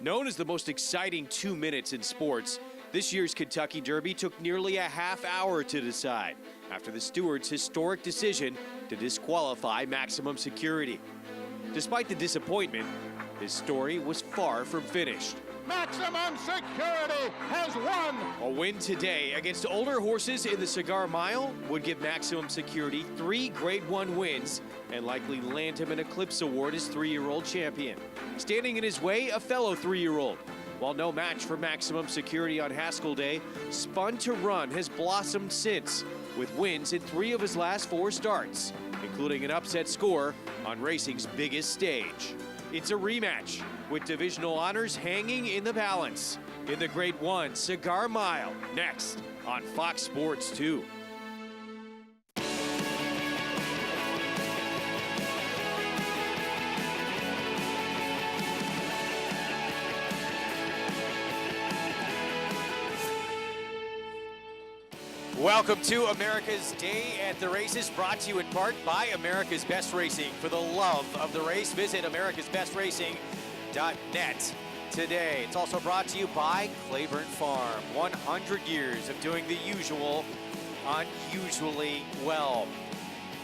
Known as the most exciting 2 minutes in sports, this year's Kentucky Derby took nearly a half hour to decide after the stewards' historic decision to disqualify Maximum Security. Despite the disappointment, this story was far from finished. Maximum Security has won! A win today against older horses in the Cigar Mile would give Maximum Security 3 Grade 1 wins and likely land him an Eclipse Award as 3-year-old champion. Standing in his way, a fellow 3-year-old. While no match for Maximum Security on Haskell Day, Spun to Run has blossomed since, with wins in 3 of his last 4 starts, including an upset score on racing's biggest stage. It's a rematch, with divisional honors hanging in the balance. In the Grade 1 Cigar Mile, next on Fox Sports 2. Welcome to America's Day at the Races, brought to you in part by America's Best Racing. For the love of the race, visit americasbestracing.net today. It's also brought to you by Claiborne Farm. 100 years of doing the usual unusually well.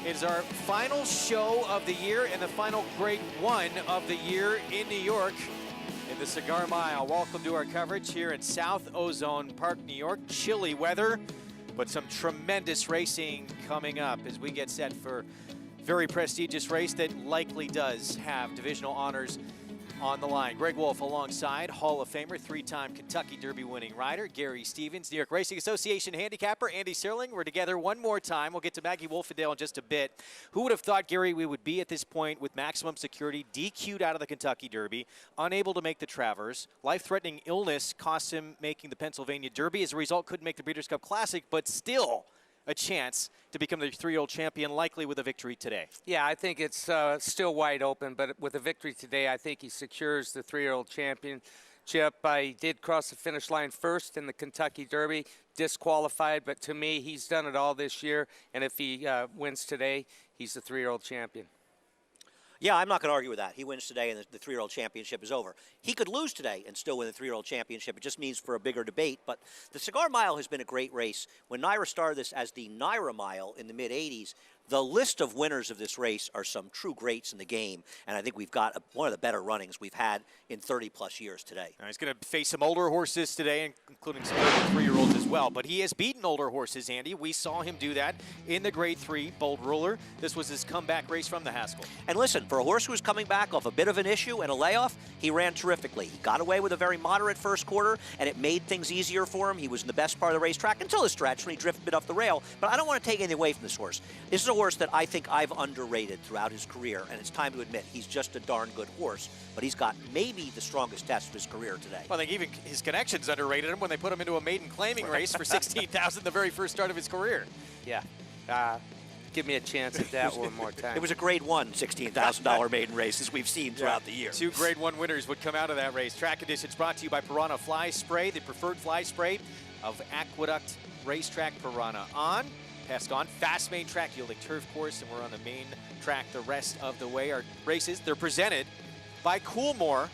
It is our final show of the year and the final Grade 1 of the year in New York in the Cigar Mile. Welcome to our coverage here in South Ozone Park, New York. Chilly weather, but some tremendous racing coming up as we get set for a very prestigious race that likely does have divisional honors on the line. Greg Wolf alongside Hall of Famer, 3-time Kentucky Derby winning rider Gary Stevens, New York Racing Association handicapper Andy Serling. We're together one more time. We'll get to Maggie Wolfendale in just a bit. Who would have thought, Gary, we would be at this point with Maximum Security DQ'd out of the Kentucky Derby, unable to make the Travers. Life-threatening illness cost him making the Pennsylvania Derby. As a result, couldn't make the Breeders' Cup Classic, but still a chance to become the 3-year-old champion, likely with a victory today. Yeah, I think it's still wide open, but with a victory today, I think he secures the 3-year-old championship. He did cross the finish line first in the Kentucky Derby, disqualified, but to me, he's done it all this year, and if he wins today, he's the 3-year-old champion. Yeah, I'm not going to argue with that. He wins today and the 3-year-old championship is over. He could lose today and still win the 3-year-old championship. It just means for a bigger debate. But the Cigar Mile has been a great race. When Naira started this as the Naira Mile in the mid-'80s, the list of winners of this race are some true greats in the game, and I think we've got one of the better runnings we've had in 30-plus years today. He's going to face some older horses today, including some 3-year-olds as well, but he has beaten older horses, Andy. We saw him do that in the Grade 3 Bold Ruler. This was his comeback race from the Haskell. And listen, for a horse who was coming back off a bit of an issue and a layoff, he ran terrifically. He got away with a very moderate first quarter, and it made things easier for him. He was in the best part of the racetrack until the stretch when he drifted a bit off the rail, but I don't want to take anything away from this horse. This is a horse that I think I've underrated throughout his career, and it's time to admit he's just a darn good horse, but he's got maybe the strongest test of his career today. Well, I think even his connections underrated him when they put him into a maiden claiming race for $16,000 the very first start of his career. Yeah. Give me a chance at that one more time. It was a Grade 1 $16,000 maiden race, as we've seen throughout the year. 2 Grade 1 winners would come out of that race. Track conditions brought to you by Piranha Fly Spray, the preferred fly spray of Aqueduct Racetrack. Piranha on. Passed on. Fast main track yielding turf course, and we're on the main track the rest of the way. Our races, they're presented by Coolmore,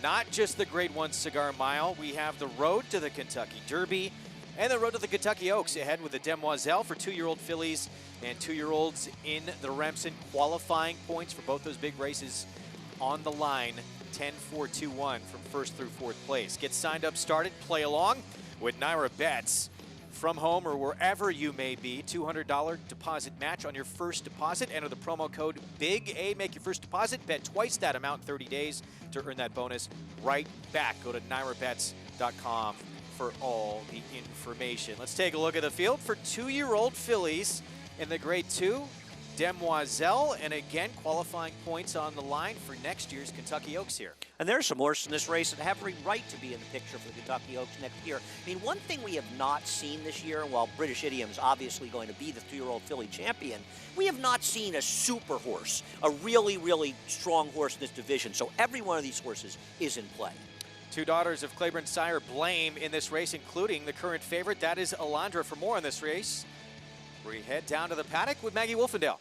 not just the Grade 1 Cigar Mile. We have the road to the Kentucky Derby and the road to the Kentucky Oaks ahead with the Demoiselle for 2-year-old fillies and 2-year-olds in the Remsen. Qualifying points for both those big races on the line, 10-4-2-1 from first through 4th place. Get signed up, started, play along with Naira Bets. From home or wherever you may be, $200 deposit match on your first deposit. Enter the promo code BIG-A. Make your first deposit. Bet twice that amount in 30 days to earn that bonus right back. Go to NairaBets.com for all the information. Let's take a look at the field for 2-year-old fillies in the Grade 2. Demoiselle, and again, qualifying points on the line for next year's Kentucky Oaks here. And there's some horses in this race that have every right to be in the picture for the Kentucky Oaks next year. I mean, one thing we have not seen this year, and while British Idiom's obviously going to be the 3-year-old filly champion, we have not seen a super horse, a really, really strong horse in this division. So every one of these horses is in play. 2 daughters of Claiborne sire Blame in this race, including the current favorite. That is Alondra. For more on this race, we head down to the paddock with Maggie Wolfendale.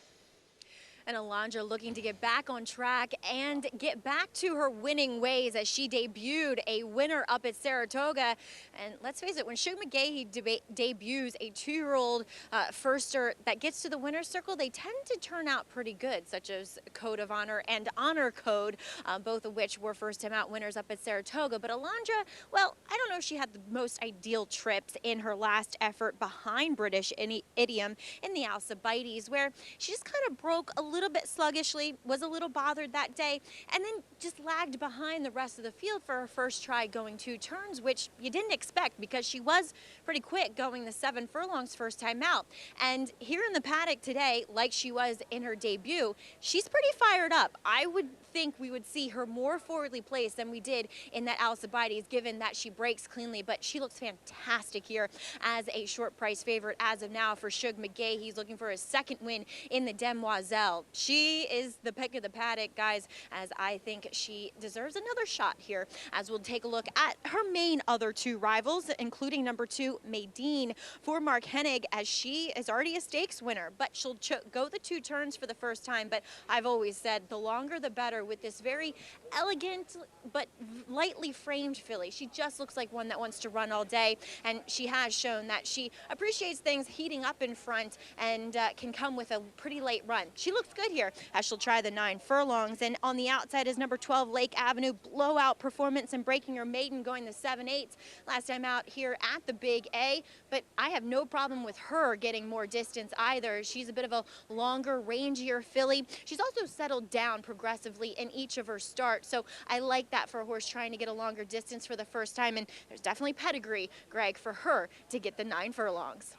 And Alondra looking to get back on track and get back to her winning ways as she debuted a winner up at Saratoga. And let's face it, when Suge McGahee debuts a 2-year-old firster that gets to the winner's circle, they tend to turn out pretty good, such as Code of Honor and Honor Code, both of which were first-time out winners up at Saratoga. But Alondra, well, I don't know if she had the most ideal trips in her last effort behind British Idiom in the Alcibiades, where she just kind of broke a little bit sluggishly, was a little bothered that day, and then just lagged behind the rest of the field for her first try going 2 turns, which you didn't expect because she was pretty quick going the 7 furlongs first time out. And here in the paddock today, like she was in her debut, she's pretty fired up. I would think we would see her more forwardly placed than we did in that Alcibiades, given that she breaks cleanly, but she looks fantastic here as a short price favorite as of now for Suge McGahee. He's looking for his 2nd win in the Demoiselle. She is the pick of the paddock, guys, as I think she deserves another shot here, as we'll take a look at her main other 2 rivals, including number 2, Mae Dean, for Mark Hennig, as she is already a stakes winner, but she'll go the 2 turns for the first time. But I've always said the longer the better with this very elegant but lightly framed filly. She just looks like one that wants to run all day, and she has shown that she appreciates things heating up in front and can come with a pretty late run. She looks good here as she'll try the 9 furlongs. And on the outside is number 12, Lake Avenue, blowout performance and breaking her maiden, going the 7/8 last time out here at the Big A. But I have no problem with her getting more distance either. She's a bit of a longer, rangier filly. She's also settled down progressively in each of her starts, so I like that for a horse trying to get a longer distance for the first time. And there's definitely pedigree, Greg, for her to get the 9 furlongs.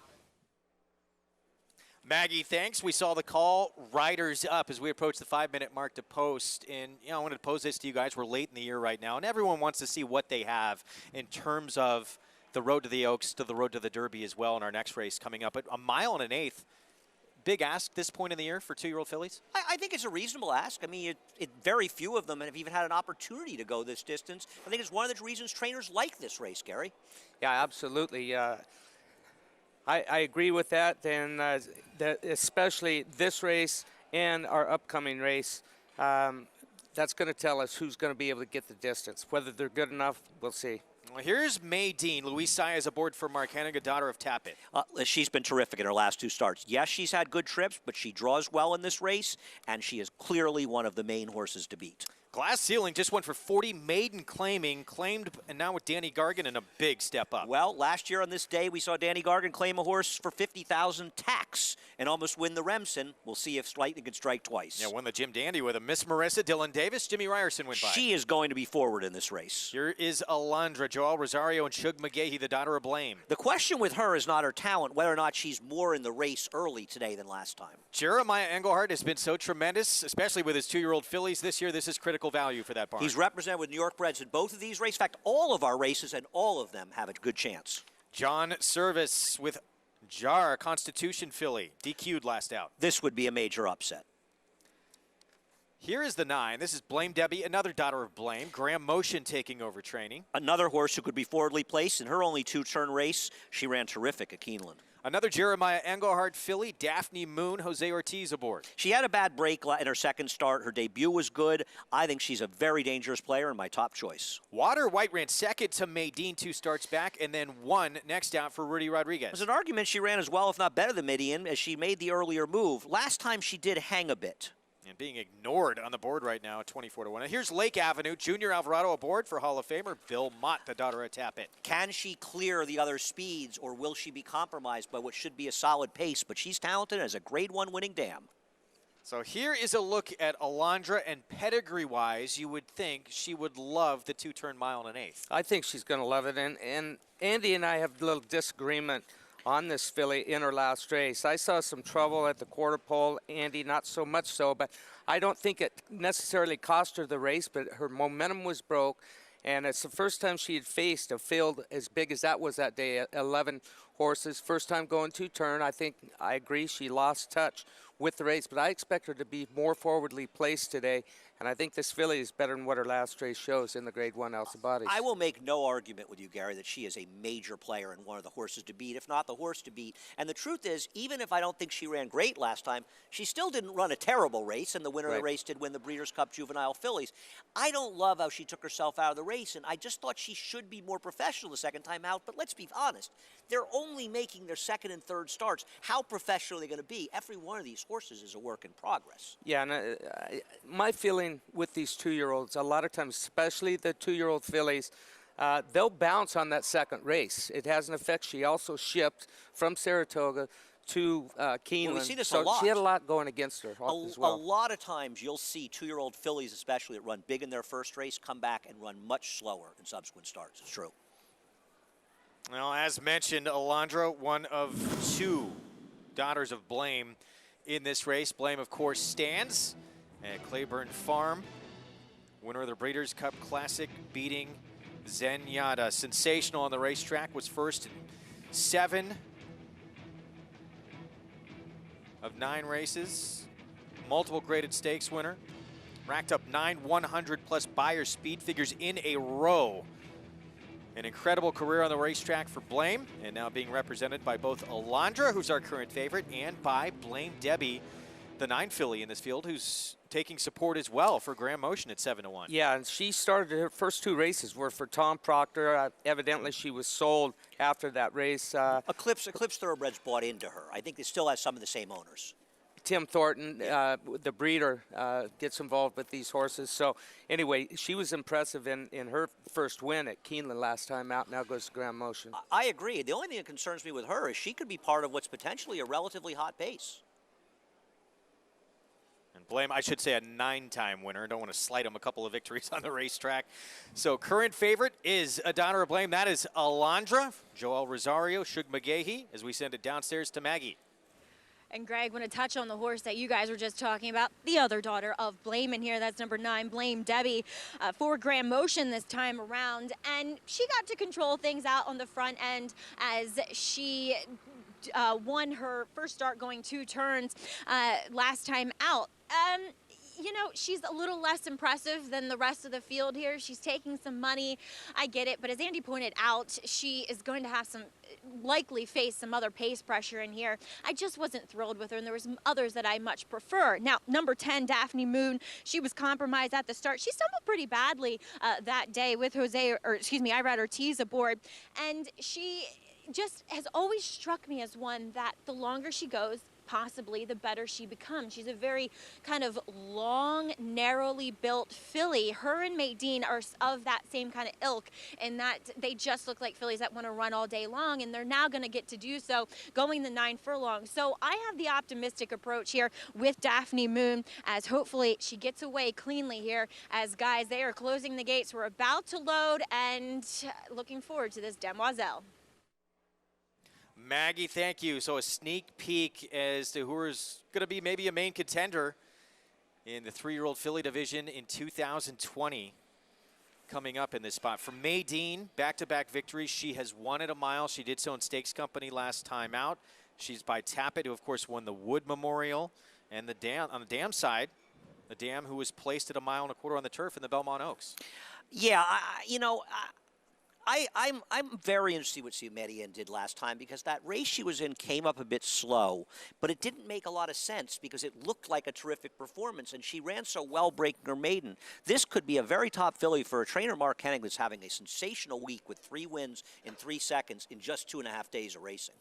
Maggie, thanks. We saw the call, riders up as we approach the 5-minute mark to post. And, I wanted to pose this to you guys. We're late in the year right now, and everyone wants to see what they have in terms of the road to the Oaks, to the road to the Derby as well in our next race coming up. At 1 1/8 big ask this point in the year for 2-year-old fillies? I think it's a reasonable ask. I mean, very few of them have even had an opportunity to go this distance. I think it's one of the reasons trainers like this race, Gary. Yeah, absolutely. I agree with that, and especially this race and our upcoming race. That's going to tell us who's going to be able to get the distance. Whether they're good enough, we'll see. Well, here's Mae Dean. Louise Saez aboard for Mark Hennig, a daughter of Tappet. She's been terrific in her last 2 starts. Yes, she's had good trips, but she draws well in this race, and she is clearly one of the main horses to beat. Glass Ceiling just went for 40, maiden claimed, and now with Danny Gargan in a big step up. Well, last year on this day, we saw Danny Gargan claim a horse for 50,000 tax and almost win the Remsen. We'll see if Lightning can strike twice. Yeah, won the Jim Dandy with a Miss Marissa, Dylan Davis, Jimmy Ryerson went by. She is going to be forward in this race. Here is Alondra, Joel Rosario, and Suge McGahee, the daughter of Blame. The question with her is not her talent, whether or not she's more in the race early today than last time. Jeremiah Engelhardt has been so tremendous, especially with his 2-year-old fillies this year. This is critical value for that barn. He's represented with New York Breds in both of these races. In fact, all of our races and all of them have a good chance. John Service with Jar, Constitution filly, DQ'd last out. This would be a major upset. Here is the 9. This is Blame Debbie, another daughter of Blame. Graham Motion taking over training. Another horse who could be forwardly placed. In her only 2-turn race, she ran terrific at Keeneland. Another Jeremiah Engelhardt filly, Daphne Moon, Jose Ortiz aboard. She had a bad break in her second start. Her debut was good. I think she's a very dangerous player and my top choice. Water White ran second to Mae Dean 2 starts back, and then 1 next out for Rudy Rodriguez. There's an argument she ran as well, if not better than Mae Dean, as she made the earlier move. Last time she did hang a bit. And being ignored on the board right now at 24-1. Now here's Lake Avenue, Junior Alvarado aboard for Hall of Famer Bill Mott, the daughter of Tappet. Can she clear the other speeds, or will she be compromised by what should be a solid pace? But she's talented as a Grade 1 winning dam. So here is a look at Alondra, and pedigree-wise, you would think she would love the 2-turn 1 1/8. I think she's going to love it, and Andy and I have a little disagreement on this filly in her last race. I saw some trouble at the quarter pole. Andy, not so much so, but I don't think it necessarily cost her the race, but her momentum was broke, and it's the first time she had faced a field as big as that was that day, 11 horses. First time going 2-turn. I agree she lost touch with the race, but I expect her to be more forwardly placed today And I think this filly is better than what her last race shows in the Grade 1 Alcibiades. I will make no argument with you, Gary, that she is a major player and one of the horses to beat, if not the horse to beat. And the truth is, even if I don't think she ran great last time, she still didn't run a terrible race, and the winner of the race did win the Breeders' Cup Juvenile Fillies. I don't love how she took herself out of the race, and I just thought she should be more professional the second time out. But let's be honest, they're only making their second and third starts. How professional are they going to be? Every one of these horses is a work in progress. Yeah, and my feeling with these 2-year-olds, a lot of times, especially the 2-year-old fillies, they'll bounce on that second race. It has an effect. She also shipped from Saratoga to Keeneland. Well, we see this so a lot. She had a lot going against her as well. A lot of times you'll see 2-year-old fillies, especially that run big in their first race, come back and run much slower in subsequent starts. It's true. Well, as mentioned, Alondra, one of 2 daughters of Blame in this race. Blame, of course, stands at Claiborne Farm. Winner of the Breeders' Cup Classic, beating Zenyatta. Sensational on the racetrack, was first in 7 of 9 races. Multiple graded stakes winner. Racked up 9 100-plus Beyer speed figures in a row. An incredible career on the racetrack for Blame, and now being represented by both Alondra, who's our current favorite, and by Blame Debbie, the 9 filly in this field, who's taking support as well for Graham Motion at 7-1. Yeah, and she started, her first 2 races were for Tom Proctor. Evidently, she was sold after that race. Eclipse Thoroughbreds bought into her. I think it still has some of the same owners. Tim Thornton, the breeder, gets involved with these horses. So anyway, she was impressive in her first win at Keeneland last time out. Now goes to Graham Motion. I agree. The only thing that concerns me with her is she could be part of what's potentially a relatively hot pace. And Blame, I should say, a 9-time winner. Don't want to slight him, a couple of victories on the racetrack. So current favorite is a daughter of Blame. That is Alondra, Joel Rosario, Shug McGahee, as we send it downstairs to Maggie. And Greg, want to touch on the horse that you guys were just talking about, the other daughter of Blame in here. That's number 9, Blame Debbie, for Graham Motion this time around. And she got to control things out on the front end as she won her first start going 2 turns last time out. You know, she's a little less impressive than the rest of the field here. She's taking some money. I get it. But as Andy pointed out, she is going to have likely face some other pace pressure in here. I just wasn't thrilled with her, and there was others that I much prefer. Now, number 10, Daphne Moon, she was compromised at the start. She stumbled pretty badly that day with Irad Ortiz aboard. And she just has always struck me as one that the longer she goes, possibly the better she becomes. She's a very kind of long, narrowly built filly. Her and Mae Dean are of that same kind of ilk in that they just look like fillies that want to run all day long, and they're now going to get to do so going the 9 furlongs. So I have the optimistic approach here with Daphne Moon, as hopefully she gets away cleanly here. As guys, they are closing the gates. We're about to load, and looking forward to this demoiselle. Maggie, thank you. So a sneak peek as to who is going to be maybe a main contender in the 3-year-old filly division in 2020 coming up in this spot. For Mae Dean, back-to-back victories. She has won at a mile. She did so in Stakes Company last time out. She's by Tappet, who of course won the Wood Memorial. And the Dam, on the Dam side, the Dam who was placed at a mile and a quarter on the turf in the Belmont Oaks. Yeah, I'm very interested in what Mae Dean did last time, because that race she was in came up a bit slow, but it didn't make a lot of sense because it looked like a terrific performance, and she ran so well breaking her maiden. This could be a very top filly for a trainer, Mark Hennig, that's having a sensational week with 3 wins in 3 seconds in just 2.5 days of racing.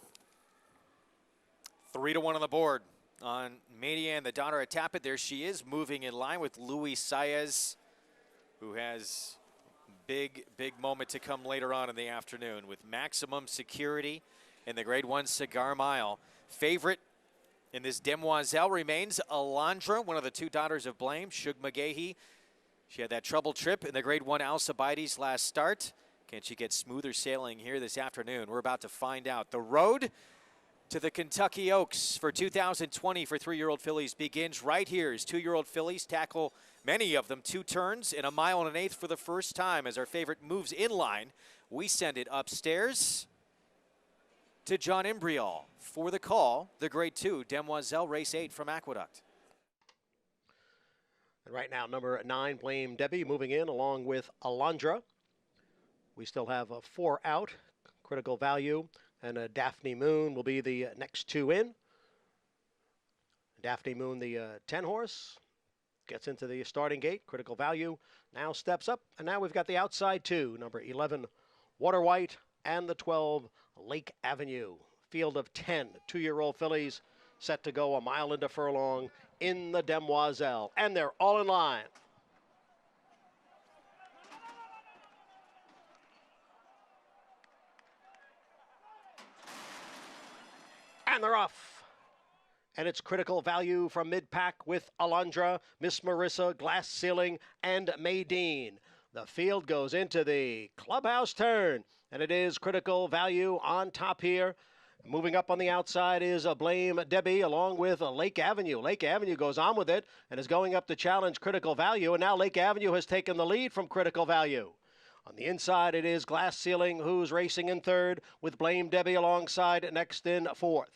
3-1 on the board on Mae Dean, the daughter of Tappet. There she is, moving in line with Luis Saez, who has big moment to come later on in the afternoon with Maximum Security in the Grade 1 Cigar Mile. Favorite in this demoiselle remains Alondra, one of the 2 daughters of Blame, Shug McGahee. She had that trouble trip in the Grade 1 Alcibiades last start. Can she get smoother sailing here this afternoon? We're about to find out. The road to the Kentucky Oaks for 2020 for 3-year-old fillies begins right here as 2-year-old fillies tackle, many of them, 2 turns in a 1.1 1/8 for the first time. As our favorite moves in line, we send it upstairs to John Imbrial for the call, the Grade 2 Demoiselle Race 8 from Aqueduct. And right now, number 9, Blame Debbie, moving in along with Alondra. We still have 4 out. Critical Value and Daphne Moon will be the next 2 in. Daphne Moon, the 10 horse, gets into the starting gate. Critical Value now steps up, and now we've got the outside 2, number 11, Water White, and the 12, Lake Avenue. Field of 10 2-year-old fillies set to go a mile into furlong in the Demoiselle, and they're all in line. And they're off. And it's Critical Value from mid-pack with Alondra, Miss Marissa, Glass Ceiling, and Mae Dean. The field goes into the clubhouse turn, and it is Critical Value on top here. Moving up on the outside is a Blame Debbie along with a Lake Avenue. Lake Avenue goes on with it and is going up to challenge Critical Value, and now Lake Avenue has taken the lead from Critical Value. On the inside, it is Glass Ceiling, who's racing in third, with Blame Debbie alongside next in fourth.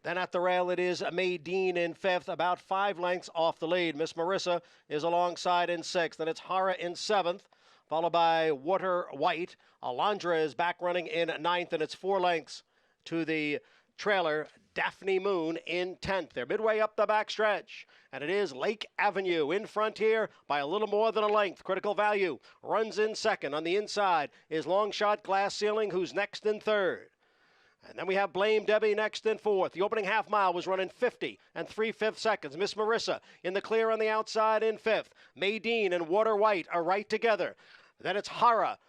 Then at the rail, it is Mae Dean in fifth, about 5 lengths off the lead. Miss Marissa is alongside in sixth, and it's Hara in seventh, followed by Water White. Alondra is back running in ninth, and it's 4 lengths to the trailer, Daphne Moon, in 10th. They're midway up the backstretch, and it is Lake Avenue in front here by a little more than a length. Critical Value runs in second. On the inside is Long Shot Glass Ceiling, who's next in third. And then we have Blame Debbie next in fourth. The opening half mile was running 50 and 3/5 seconds. Miss Marissa in the clear on the outside in fifth. Mae Dean and Water White are right together. Then it's Hara,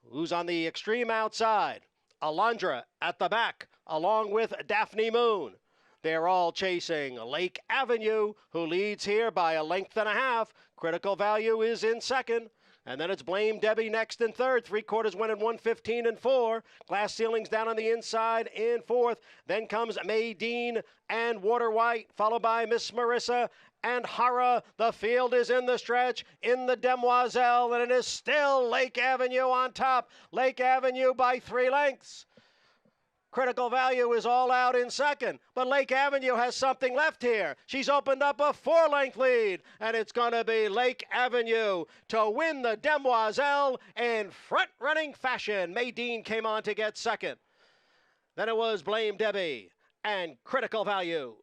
who's on the extreme outside. Alondra at the back, along with Daphne Moon. They're all chasing Lake Avenue, who leads here by a length and a half. Critical Value is in second. And then it's Blame Debbie next in third. 3/4 winning 1:15 and 4. Glass Ceilings down on the inside in fourth. Then comes Mae Dean and Water White, followed by Miss Marissa and Hara. The field is in the stretch in the Demoiselle, and it is still Lake Avenue on top. Lake Avenue by 3 lengths. Critical Value is all out in second, but Lake Avenue has something left here. She's opened up a 4-length lead, and it's going to be Lake Avenue to win the Demoiselle in front-running fashion. Mae Dean came on to get second. Then it was Blame Debbie and Critical Value.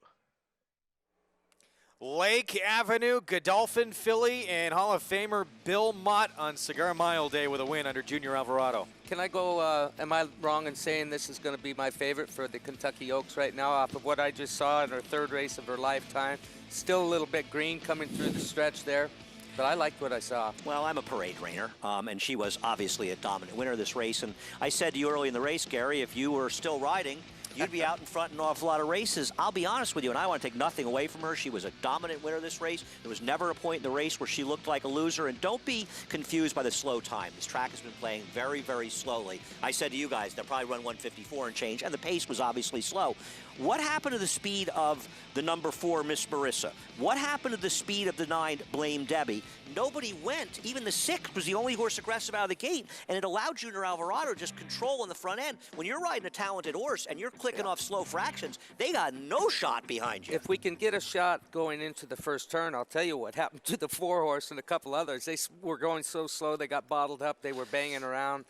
Lake Avenue, Godolphin filly, and Hall of Famer Bill Mott on Cigar Mile Day with a win under Junior Alvarado. Can I go, am I wrong in saying this is going to be my favorite for the Kentucky Oaks right now off of what I just saw in her 3rd race of her lifetime? Still a little bit green coming through the stretch there, but I liked what I saw. Well, I'm a parade trainer, and she was obviously a dominant winner of this race. And I said to you early in the race, Gary, if you were still riding, you'd be out in front in an awful lot of races. I'll be honest with you, and I want to take nothing away from her. She was a dominant winner of this race. There was never a point in the race where she looked like a loser. And don't be confused by the slow time. This track has been playing very, very slowly. I said to you guys, they'll probably run 154 and change, and the pace was obviously slow. What happened to the speed of the number 4, Miss Marissa? What happened to the speed of the 9, Blame Debbie? Nobody went. Even the 6 was the only horse aggressive out of the gate, and it allowed Junior Alvarado just control on the front end. When you're riding a talented horse and you're clicking off slow fractions, they got no shot behind you. If we can get a shot going into the first turn, I'll tell you what happened to the 4 horse and a couple others. They were going so slow, they got bottled up. They were banging around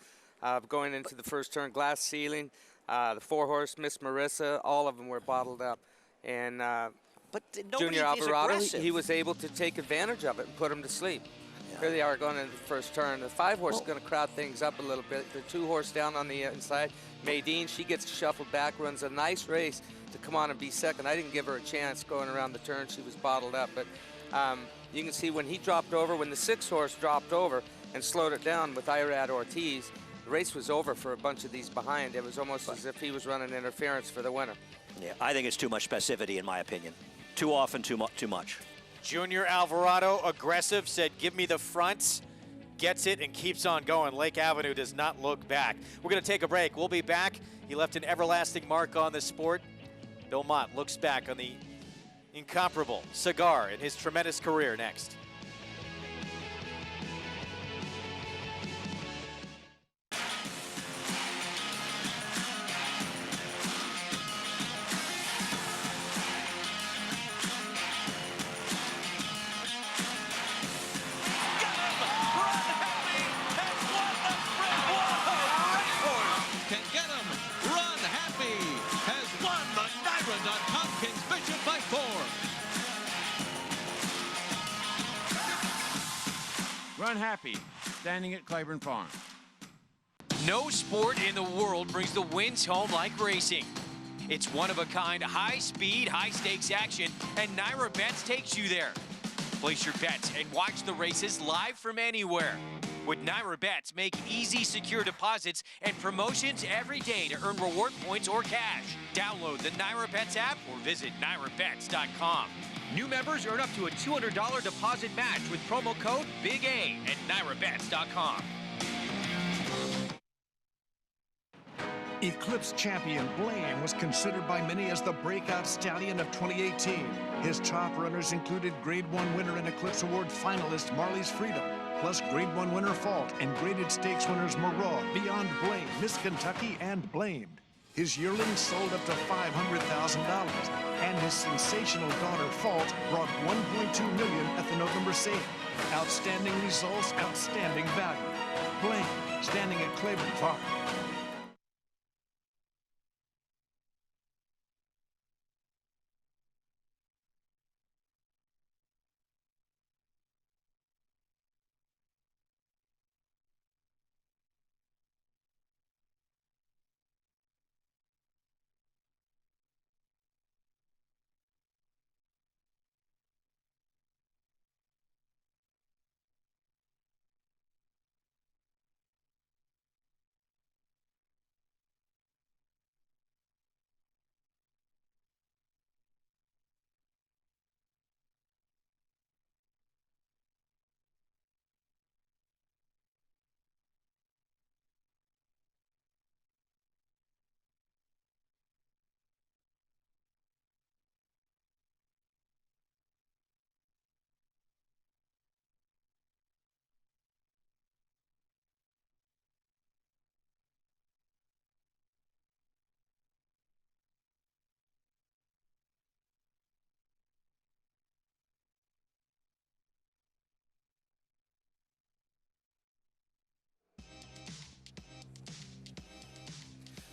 going into the first turn. Glass Ceiling, the 4 horse, Miss Marissa, all of them were bottled up. And but Junior Alvarado, he was able to take advantage of it and put him to sleep. Yeah. Here they are going into the first turn. The 5 horse is going to crowd things up a little bit. The 2 horse down on the inside, Mae Dean, she gets shuffled back, runs a nice race to come on and be second. I didn't give her a chance going around the turn. She was bottled up. But you can see when he dropped over, when the 6 horse dropped over and slowed it down with Irad Ortiz, the race was over for a bunch of these behind. It was almost as if he was running interference for the winner. Yeah, I think it's too much specificity in my opinion. Too often, too much. Junior Alvarado, aggressive, said, give me the fronts, gets it, and keeps on going. Lake Avenue does not look back. We're going to take a break. We'll be back. He left an everlasting mark on the sport. Bill Mott looks back on the incomparable Cigar in his tremendous career next. Run Happy, standing at Claiborne Farm. No sport in the world brings the wins home like racing. It's one-of-a-kind, high-speed, high-stakes action, and Naira Bets takes you there. Place your bets and watch the races live from anywhere. With Naira Bets, make easy, secure deposits and promotions every day to earn reward points or cash. Download the Naira Bets app or visit NairaBets.com. New members earn up to a $200 deposit match with promo code Big A at NairaBets.com. Eclipse champion Blame was considered by many as the breakout stallion of 2018. His top runners included Grade 1 winner and Eclipse Award finalist Marley's Freedom, plus Grade 1 winner Fault and graded stakes winners Moreau, Beyond Blame, Miss Kentucky, and Blamed. His yearling sold up to $500,000, and his sensational daughter Fault brought $1.2 million at the November sale. Outstanding results, outstanding value. Blame, standing at Claiborne Farm.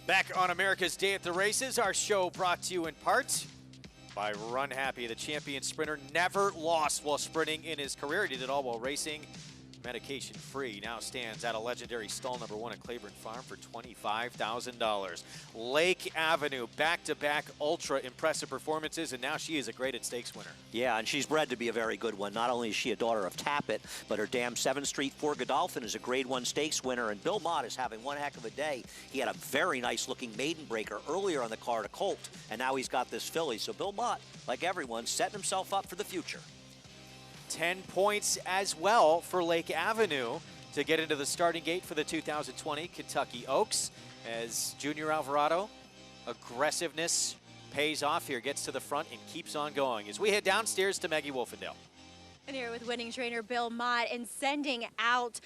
Back on America's Day at the Races, our show brought to you in part by Run Happy. The champion sprinter never lost while sprinting in his career. He did it all while racing. Medication free, now stands at a legendary stall number 1 at Claiborne Farm for $25,000. Lake Avenue, back-to-back ultra impressive performances, and now she is a graded stakes winner. Yeah, and she's bred to be a very good one. Not only is she a daughter of Tappet, but her dam 7th Street for Godolphin is a Grade 1 stakes winner, and Bill Mott is having one heck of a day. He had a very nice-looking maiden breaker earlier on the card, a colt, and now he's got this filly. So Bill Mott, like everyone, setting himself up for the future. 10 points as well for Lake Avenue to get into the starting gate for the 2020 Kentucky Oaks, as Junior Alvarado, aggressiveness pays off here, gets to the front and keeps on going. As we head downstairs to Maggie Wolfendale. And here with winning trainer Bill Mott and sending out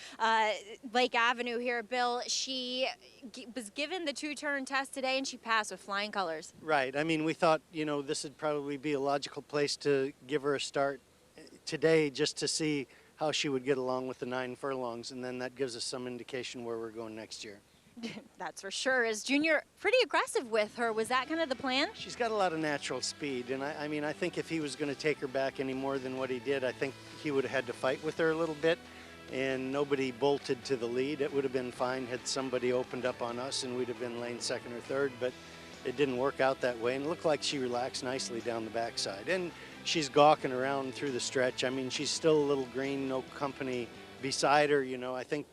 Lake Avenue here. Bill, she was given the 2-turn test today and she passed with flying colors. Right. I mean, we thought, this would probably be a logical place to give her a start today, just to see how she would get along with the 9 furlongs, and then that gives us some indication where we're going next year. That's for sure. Is Junior pretty aggressive with her? Was that kind of the plan? She's got a lot of natural speed, and I think if he was going to take her back any more than what he did, I think he would have had to fight with her a little bit, and nobody bolted to the lead. It would have been fine had somebody opened up on us and we'd have been lane 2nd or 3rd, but it didn't work out that way, and it looked like she relaxed nicely down the backside. And she's gawking around through the stretch. I mean, she's still a little green, no company beside her. I think,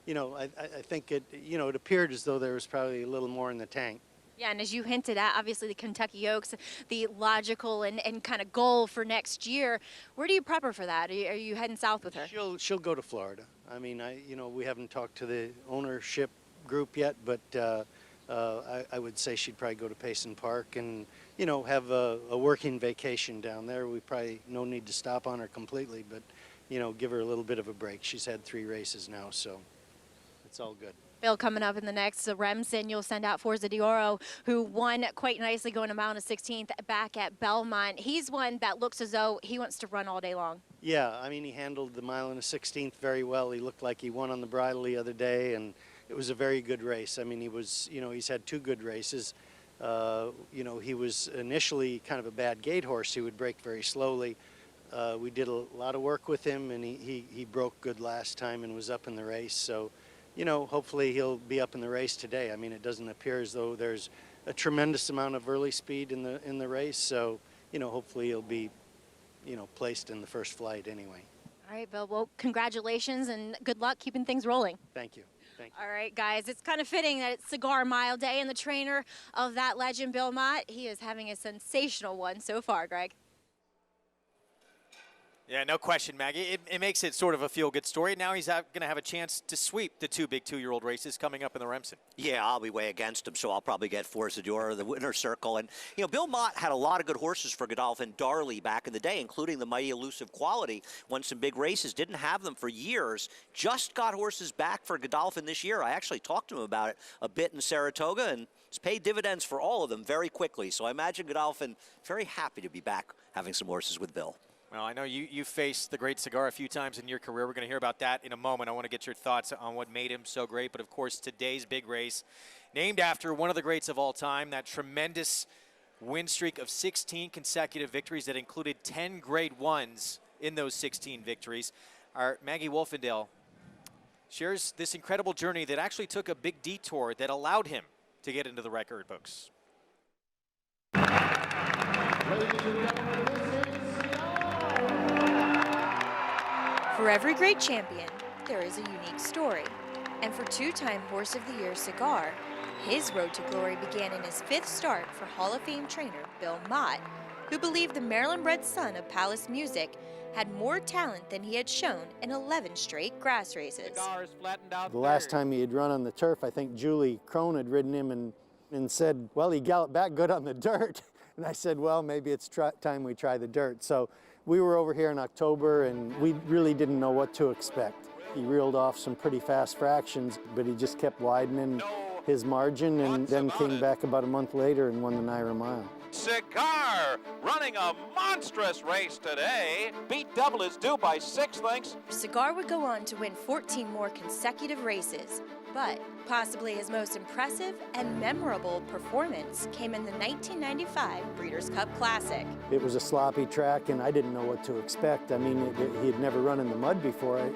I think it, it appeared as though there was probably a little more in the tank. Yeah, and as you hinted at, obviously the Kentucky Oaks, the logical and kind of goal for next year. Where do you prep her for that? Are you heading south with her? She'll go to Florida. I mean, we haven't talked to the ownership group yet, but I would say she'd probably go to Payson Park and, have a working vacation down there. We probably no need to stop on her completely, but, give her a little bit of a break. She's had 3 races now, so it's all good. Bill, coming up in the next, Remsen, you'll send out Forza d'Oro, who won quite nicely going a mile and a 16th back at Belmont. He's one that looks as though he wants to run all day long. Yeah, I mean, he handled the mile and a 16th very well. He looked like he won on the bridle the other day, and it was a very good race. I mean, he was, he's had 2 good races. He was initially kind of a bad gate horse. He would break very slowly. We did a lot of work with him, and he broke good last time and was up in the race. So, you know, hopefully he'll be up in the race today. I mean, it doesn't appear as though there's a tremendous amount of early speed in the race. So, you know, hopefully he'll be, you know, placed in the first flight anyway. All right, Bill. Well, congratulations and good luck keeping things rolling. Thank you. Thank you. All right, guys, it's kind of fitting that it's Cigar Mile Day, and the trainer of that legend, Bill Mott, he is having a sensational one so far, Greg. Yeah, no question, Maggie. It makes it sort of a feel-good story. Now he's going to have a chance to sweep the two big two-year-old races coming up in the Remsen. Yeah, I'll be way against him, so I'll probably get Forza d'Or, the winner's circle. And, you know, Bill Mott had a lot of good horses for Godolphin Darley back in the day, including the Mighty Elusive Quality. Won some big races, didn't have them for years. Just got horses back for Godolphin this year. I actually talked to him about it a bit in Saratoga, and it's paid dividends for all of them very quickly. So I imagine Godolphin very happy to be back having some horses with Bill. Well, I know you faced the great Cigar a few times in your career. We're going to hear about that in a moment. I want to get your thoughts on what made him so great. But, of course, today's big race, named after one of the greats of all time, that tremendous win streak of 16 consecutive victories that included 10 grade ones in those 16 victories. Our Maggie Wolfendale shares this incredible journey that actually took a big detour that allowed him to get into the record books. For every great champion, there is a unique story. And for two-time Horse of the Year Cigar, his road to glory began in his 5th start for Hall of Fame trainer Bill Mott, who believed the Maryland-bred son of Palace Music had more talent than he had shown in 11 straight grass races. The last time he had run on the turf, I think Julie Crone had ridden him and said, well, he galloped back good on the dirt. And I said, well, maybe it's time we try the dirt. So we were over here in October, and we really didn't know what to expect. He reeled off some pretty fast fractions, but he just kept widening his margin, and then came back about a month later and won the Naira Mile. Cigar running a monstrous race today. Beat double is due by 6 lengths. Cigar would go on to win 14 more consecutive races, but possibly his most impressive and memorable performance came in the 1995 Breeders' Cup Classic. It was a sloppy track, and I didn't know what to expect. I mean, he had never run in the mud before.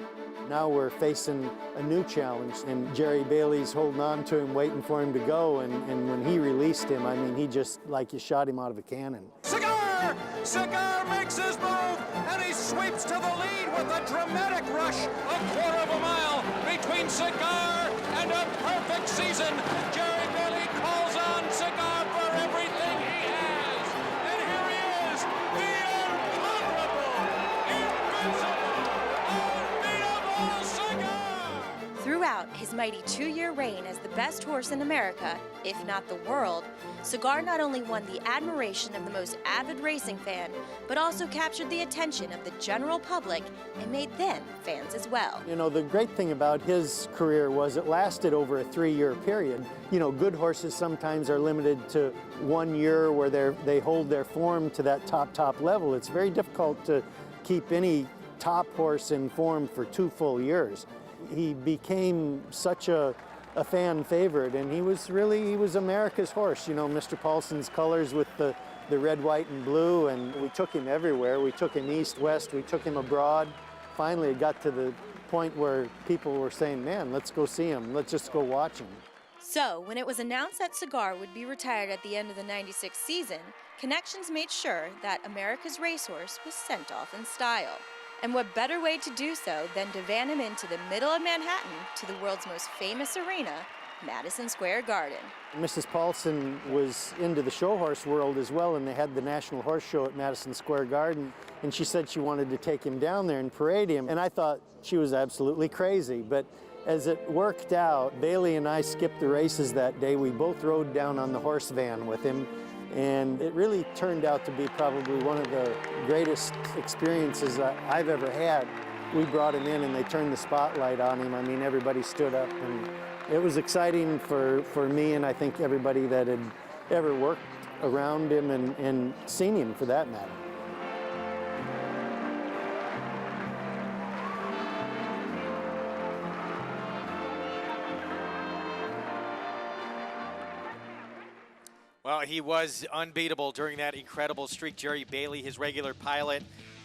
Now we're facing a new challenge, and Jerry Bailey's holding on to him, waiting for him to go, and when he released him, I mean, he just, like you shot him out of a cannon. Cigar! Cigar makes his move, and he sweeps to the lead with a dramatic rush, a quarter of a mile between Cigar and a perfect season. Jerry Bailey calls on Cigar for everything he has, and here he is, the incomparable, invincible, unbeatable Cigar! Throughout his mighty 2-year reign as the best horse in America, if not the world, Cigar not only won the admiration of the most avid racing fan, but also captured the attention of the general public and made them fans as well. You know, the great thing about his career was it lasted over a 3-year period. You know, good horses sometimes are limited to 1 year where they hold their form to that top level. It's very difficult to keep any top horse in form for 2 full years. He became such a fan favorite, and he was America's horse. You know, Mr. Paulson's colors with the red, white, and blue, and we took him everywhere. We took him east, west, we took him abroad. Finally, it got to the point where people were saying, man, let's go see him. Let's just go watch him. So, when it was announced that Cigar would be retired at the end of the '96 season, Connections made sure that America's racehorse was sent off in style. And what better way to do so than to van him into the middle of Manhattan to the world's most famous arena, Madison Square Garden. Mrs. Paulson was into the show horse world as well, and they had the National Horse Show at Madison Square Garden, and she said she wanted to take him down there and parade him, and I thought she was absolutely crazy. But as it worked out, Bailey and I skipped the races that day. We both rode down on the horse van with him, and it really turned out to be probably one of the greatest experiences I've ever had. We brought him in and they turned the spotlight on him. I mean, everybody stood up, and it was exciting for me, and I think everybody that had ever worked around him and seen him for that matter. Well, he was unbeatable during that incredible streak. Jerry Bailey, his regular pilot,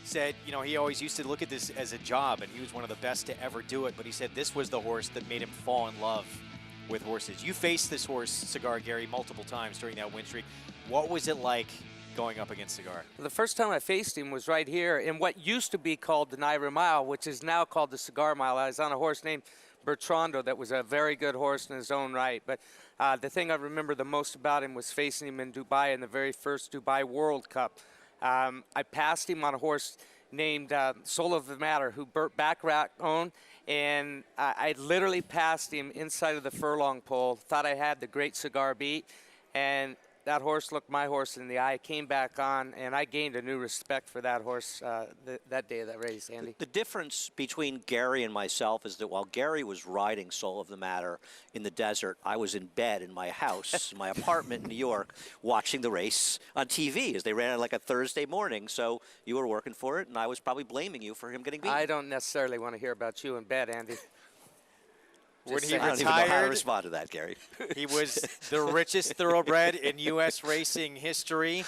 said, you know, he always used to look at this as a job, and he was one of the best to ever do it. But he said this was the horse that made him fall in love with horses. You faced this horse, Cigar Gary, multiple times during that win streak. What was it like going up against Cigar? The first time I faced him was right here in what used to be called the Inaugural Mile, which is now called the Cigar Mile. I was on a horse named Bertrando that was a very good horse in his own right. But the thing I remember the most about him was facing him in Dubai in the very first Dubai World Cup. I passed him on a horse named Soul of the Matter, who Burt Bacharach owned, and I literally passed him inside of the furlong pole, thought I had the great Cigar beat, and that horse looked my horse in the eye, came back on, and I gained a new respect for that horse that day of that race, Andy. The difference between Gary and myself is that while Gary was riding Soul of the Matter in the desert, I was in bed in my house, my apartment in New York, watching the race on TV as they ran it like a Thursday morning. So you were working for it, and I was probably blaming you for him getting beaten. I don't necessarily want to hear about you in bed, Andy. When he I don't even know how to respond to that, Gary. He was the richest thoroughbred in U.S. racing history.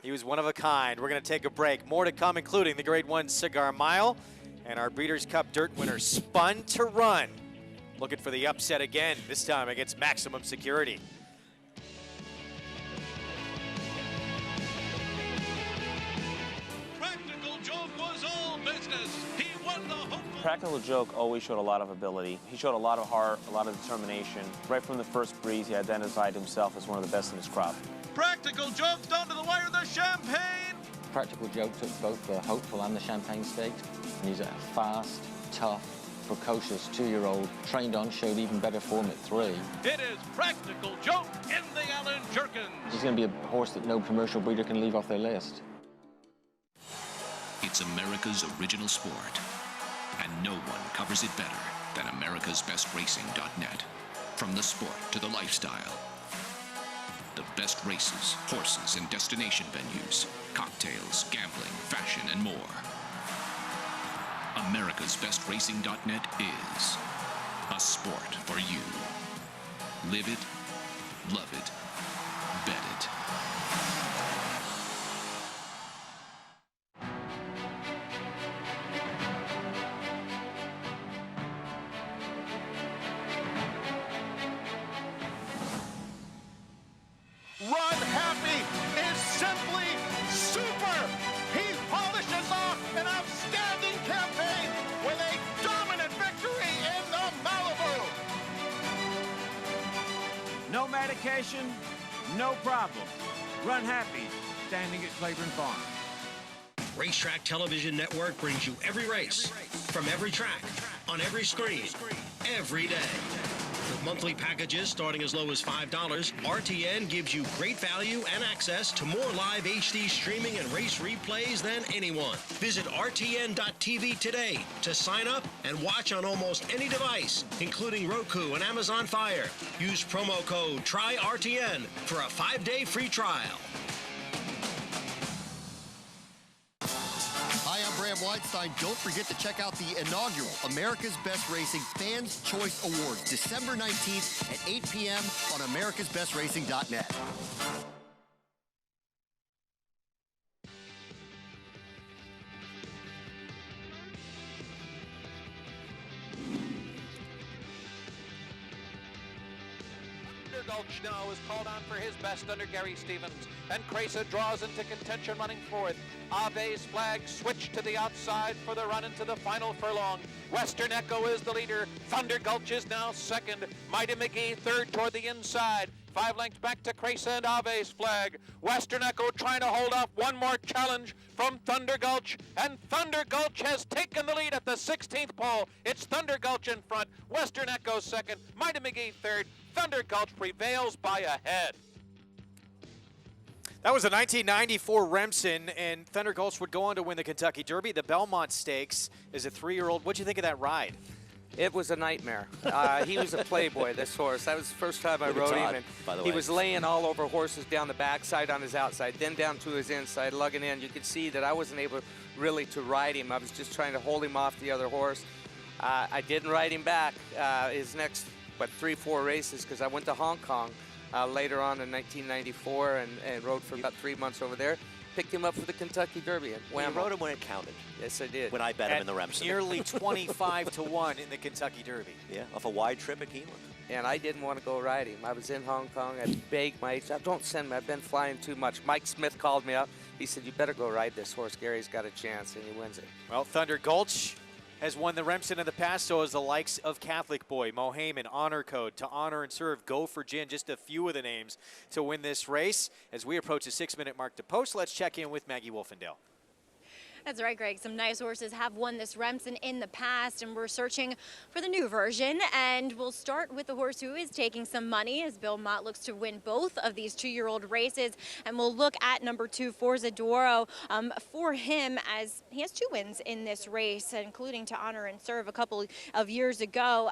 He was one of a kind. We're going to take a break. More to come, including the Grade 1 Cigar Mile and our Breeders' Cup Dirt winner, Spun to Run. Looking for the upset again, this time against Maximum Security. Practical Joke was all business. He won the home. Practical Joke always showed a lot of ability. He showed a lot of heart, a lot of determination. Right from the first breeze, he identified himself as one of the best in his crop. Practical Joke down to the wire, the Champagne. Practical Joke took both the Hopeful and the Champagne Stakes, and he's a fast, tough, precocious 2-year-old, trained on, showed even better form at 3. It is Practical Joke in the Allen Jerkins. He's going to be a horse that no commercial breeder can leave off their list. It's America's original sport, and no one covers it better than americasbestracing.net. From the sport to the lifestyle, the best races, horses, and destination venues, cocktails, gambling, fashion, and more. americasbestracing.net is a sport for you. Live it, love it, bet it. Run Happy is simply super. He polishes off an outstanding campaign with a dominant victory in the Malibu. No medication, no problem. Run Happy, standing at Claiborne Farm. Racetrack Television Network brings you every race, from every track, on every screen, every day. With monthly packages starting as low as $5, RTN gives you great value and access to more live HD streaming and race replays than anyone. Visit RTN.tv today to sign up and watch on almost any device, including Roku and Amazon Fire. Use promo code TRYRTN for a 5-day free trial. Hi, I'm Bram Weinstein. Don't forget to check out the inaugural America's Best Racing Fans' Choice Awards, December 19th at 8 p.m. on americasbestracing.net. Gulch now is called on for his best under Gary Stevens, and Cresa draws into contention running fourth. Ave's flag switched to the outside for the run into the final furlong. Western Echo is the leader. Thunder Gulch is now second. Mighty McGee third toward the inside. 5 lengths back to Cresa and Ave's flag. Western Echo trying to hold off one more challenge from Thunder Gulch, and Thunder Gulch has taken the lead at the 16th pole. It's Thunder Gulch in front, Western Echo second, Mighty McGee third. Thunder Gulch prevails by a head. That was a 1994 Remsen, and Thunder Gulch would go on to win the Kentucky Derby. The Belmont Stakes is a 3-year-old. What'd you think of that ride? It was a nightmare. He was a playboy, this horse. That was the first time I rode him, and he was laying all over horses down the backside on his outside, then down to his inside, lugging in. You could see that I wasn't able really to ride him. I was just trying to hold him off the other horse. I didn't ride him back his next, 3-4 races, because I went to Hong Kong later on in 1994 and rode for about 3 months over there. picked him up for the Kentucky Derby. And You rode him when it counted. Yes, I did. When I bet him in the Remsen. Nearly 25-1 in the Kentucky Derby. Yeah, off a wide trip at Keeneland. And I didn't want to go ride him. I was in Hong Kong. I begged my agent, don't send me. I've been flying too much. Mike Smith called me up. He said, you better go ride this horse. Gary's got a chance, and he wins it. Well, Thunder Gulch has won the Remsen in the past, so has the likes of Catholic Boy, Mohaymen, Honor Code, To Honor and Serve, Go for Gin, just a few of the names to win this race. As we approach the 6-minute mark to post, let's check in with Maggie Wolfendale. That's right, Greg. Some nice horses have won this Remsen in the past, and we're searching for the new version. And we'll start with the horse who is taking some money, as Bill Mott looks to win both of these 2-year-old races. And we'll look at number 2, Forza d'Oro, for him, as he has 2 wins in this race, including To Honor and Serve a couple of years ago.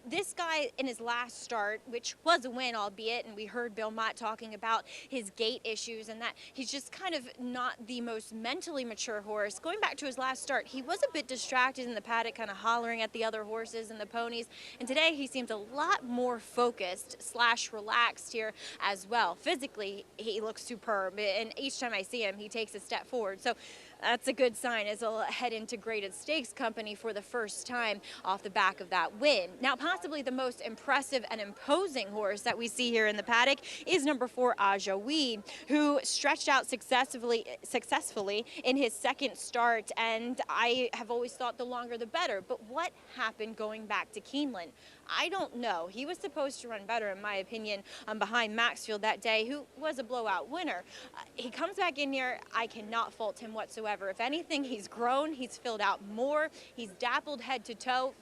This guy in his last start, which was a win, albeit, and we heard Bill Mott talking about his gait issues and that he's just kind of not the most mentally mature horse. Going back to his last start, he was a bit distracted in the paddock, kind of hollering at the other horses and the ponies. And today he seems a lot more focused / relaxed here as well. Physically, he looks superb, and each time I see him, he takes a step forward. So that's a good sign as he'll head into graded stakes company for the first time off the back of that win. Now, possibly the most impressive and imposing horse that we see here in the paddock is number 4, Ajoui, who stretched out successfully in his second start, and I have always thought the longer the better. But what happened going back to Keeneland? I don't know. He was supposed to run better, in my opinion, behind Maxfield that day, who was a blowout winner. He comes back in here. I cannot fault him whatsoever. If anything, he's grown. He's filled out more. He's dappled head to toe.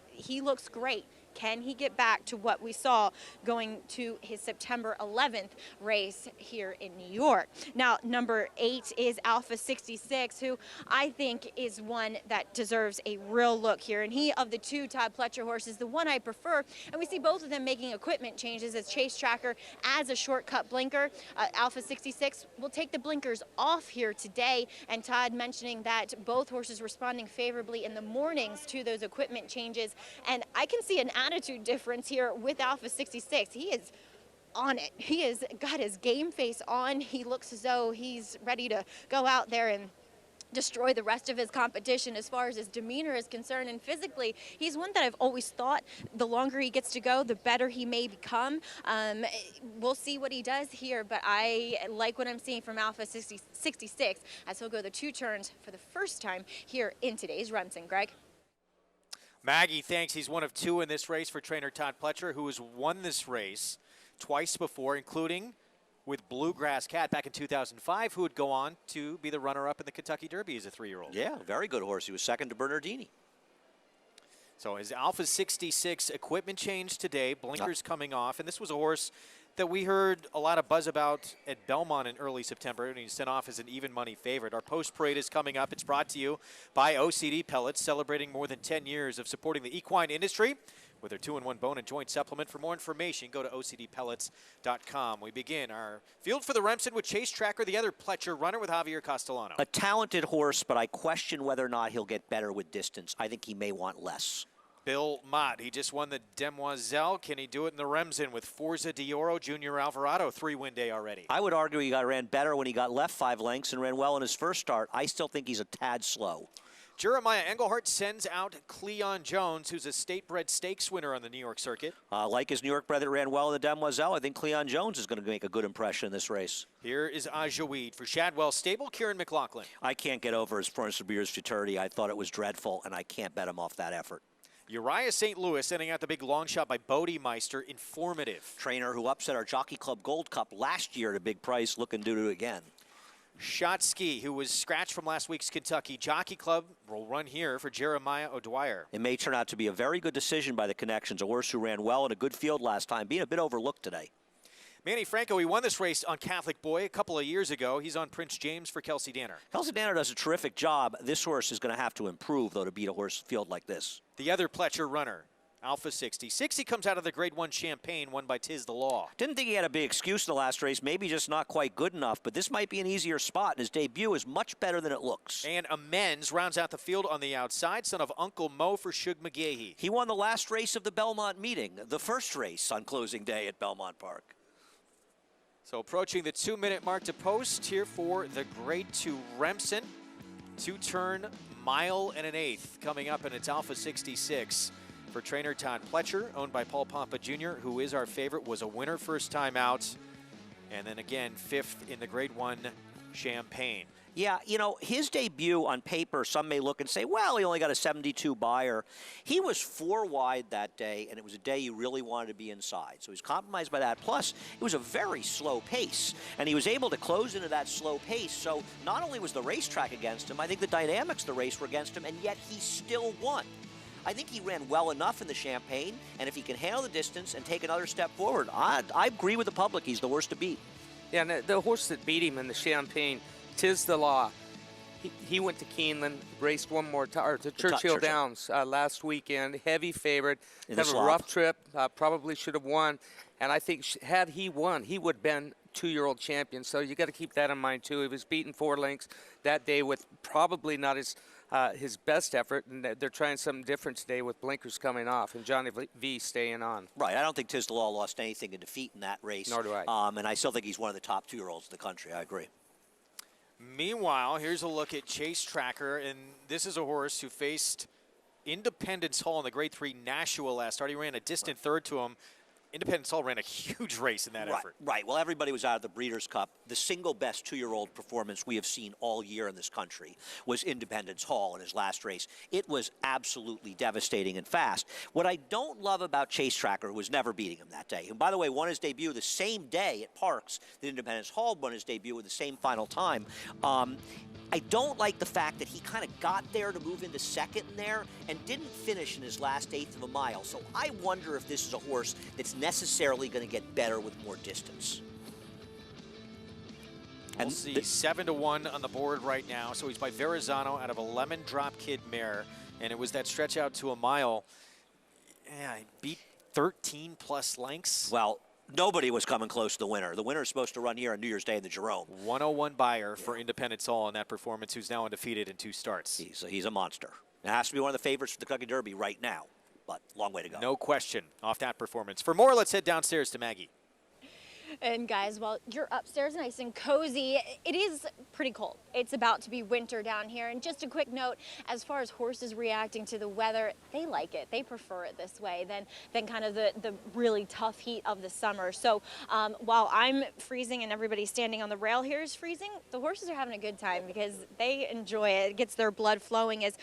He looks great. Can he get back to what we saw going to his September 11th race here in New York? Now, number 8 is Alpha 66, who I think is one that deserves a real look here. And he, of the 2 Todd Pletcher horses, the one I prefer. And we see both of them making equipment changes as Chase Tracker as a shortcut blinker. Alpha 66 will take the blinkers off here today. And Todd mentioning that both horses responding favorably in the mornings to those equipment changes. And I can see an attitude difference here with Alpha 66. He is on it. He has got his game face on. He looks as though he's ready to go out there and destroy the rest of his competition as far as his demeanor is concerned. And physically, he's one that I've always thought the longer he gets to go, the better he may become. We'll see what he does here, but I like what I'm seeing from Alpha 66 as he'll go the 2 turns for the first time here in today's Remsen. Greg? Maggie thinks he's one of 2 in this race for trainer Todd Pletcher, who has won this race twice before, including with Bluegrass Cat back in 2005, who would go on to be the runner-up in the Kentucky Derby as a 3-year-old. Yeah, very good horse. He was second to Bernardini. So his Alpha 66 equipment change today, blinkers coming off, and this was a horse that we heard a lot of buzz about at Belmont in early September, and he's sent off as an even money favorite. Our post parade is coming up. It's brought to you by OCD Pellets, celebrating more than 10 years of supporting the equine industry with their 2-in-1 bone and joint supplement. For more information, go to OCDpellets.com. We begin our field for the Remsen with Chase Tracker, the other Pletcher runner, with Javier Castellano. A talented horse, but I question whether or not he'll get better with distance. I think he may want less. Bill Mott, he just won the Demoiselle. Can he do it in the Remsen with Forza d'Oro, Junior Alvarado, 3-win day already? I would argue he ran better when he got left 5 lengths and ran well in his first start. I still think he's a tad slow. Jeremiah Engelhardt sends out Cleon Jones, who's a state-bred stakes winner on the New York circuit. Like his New York bred that ran well in the Demoiselle, I think Cleon Jones is going to make a good impression in this race. Here is Ajoui for Shadwell Stable, Kieran McLaughlin. I can't get over his Furnace of Beers futurity. I thought it was dreadful, and I can't bet him off that effort. Uriah St. Louis sending out the big long shot by Bodemeister, Informative. Trainer who upset our Jockey Club Gold Cup last year at a big price, looking to do it again. Shotsky, who was scratched from last week's Kentucky Jockey Club, will run here for Jeremiah O'Dwyer. It may turn out to be a very good decision by the Connections, a horse who ran well in a good field last time, being a bit overlooked today. Manny Franco, he won this race on Catholic Boy a couple of years ago. He's on Prince James for Kelsey Danner. Kelsey Danner does a terrific job. This horse is going to have to improve, though, to beat a horse field like this. The other Pletcher runner, Alpha 66. He comes out of the Grade 1 Champagne, won by Tiz the Law. Didn't think he had a big excuse in the last race, maybe just not quite good enough, but this might be an easier spot, and his debut is much better than it looks. And Amends rounds out the field on the outside, son of Uncle Mo for Shug McGahee. He won the last race of the Belmont meeting, the first race on closing day at Belmont Park. So approaching the 2-minute mark to post here for the Grade 2 Remsen. 2-turn mile and an eighth coming up, and it's Alpha 66 for trainer Todd Pletcher, owned by Paul Pompa Jr., who is our favorite, was a winner first time out, and then again 5th in the Grade 1 Champagne. Yeah, you know, his debut on paper, some may look and say, well, he only got a 72 buyer. He was 4 wide that day, and it was a day you really wanted to be inside. So he's compromised by that. Plus, it was a very slow pace, and he was able to close into that slow pace. So not only was the racetrack against him, I think the dynamics of the race were against him, and yet he still won. I think he ran well enough in the Champagne, and if he can handle the distance and take another step forward, I agree with the public. He's the worst to beat. Yeah, and the horse that beat him in the Champagne, Tis the Law. He went to Keeneland, raced one more time, to Churchill Downs last weekend. Heavy favorite, kind of a rough trip, probably should have won. And I think had he won, he would have been 2-year-old champion. So you got to keep that in mind too. He was beaten 4 lengths that day with probably not his best effort, and they're trying something different today with blinkers coming off and Johnny V staying on. Right. I don't think Tis the Law lost anything in defeat in that race. Nor do I. And I still think he's one of the top 2-year-olds in the country. I agree. Meanwhile, here's a look at Chase Tracker, and this is a horse who faced Independence Hall in the Grade 3 Nashua last start. He ran a distant third to him. Independence Hall ran a huge race in that effort. Right. Well, everybody was out of the Breeders' Cup. The single best 2-year-old performance we have seen all year in this country was Independence Hall in his last race. It was absolutely devastating and fast. What I don't love about Chase Tracker was never beating him that day. And by the way, won his debut the same day at Parks that Independence Hall won his debut with the same final time. I don't like the fact that he kind of got there to move into second in there and didn't finish in his last 1/8 of a mile. So I wonder if this is a horse that's necessarily going to get better with more distance. We'll see 7-1 on the board right now. So he's by Verrazano out of a Lemon Drop Kid mare, and it was that stretch out to a mile. Yeah, he beat 13+ lengths. Well, nobody was coming close to the winner. The winner is supposed to run here on New Year's Day in the Jerome. 101 buyer for Independence Hall in that performance, who's now undefeated in 2 starts. He's a monster. It has to be one of the favorites for the Kentucky Derby right now, but long way to go. No question off that performance. For more, let's head downstairs to Maggie. And guys, while you're upstairs nice and cozy, it is pretty cold. It's about to be winter down here. And just a quick note, as far as horses reacting to the weather, they like it. They prefer it this way than kind of the really tough heat of the summer. So while I'm freezing and everybody standing on the rail here is freezing, the horses are having a good time because they enjoy it. It gets their blood flowing. Is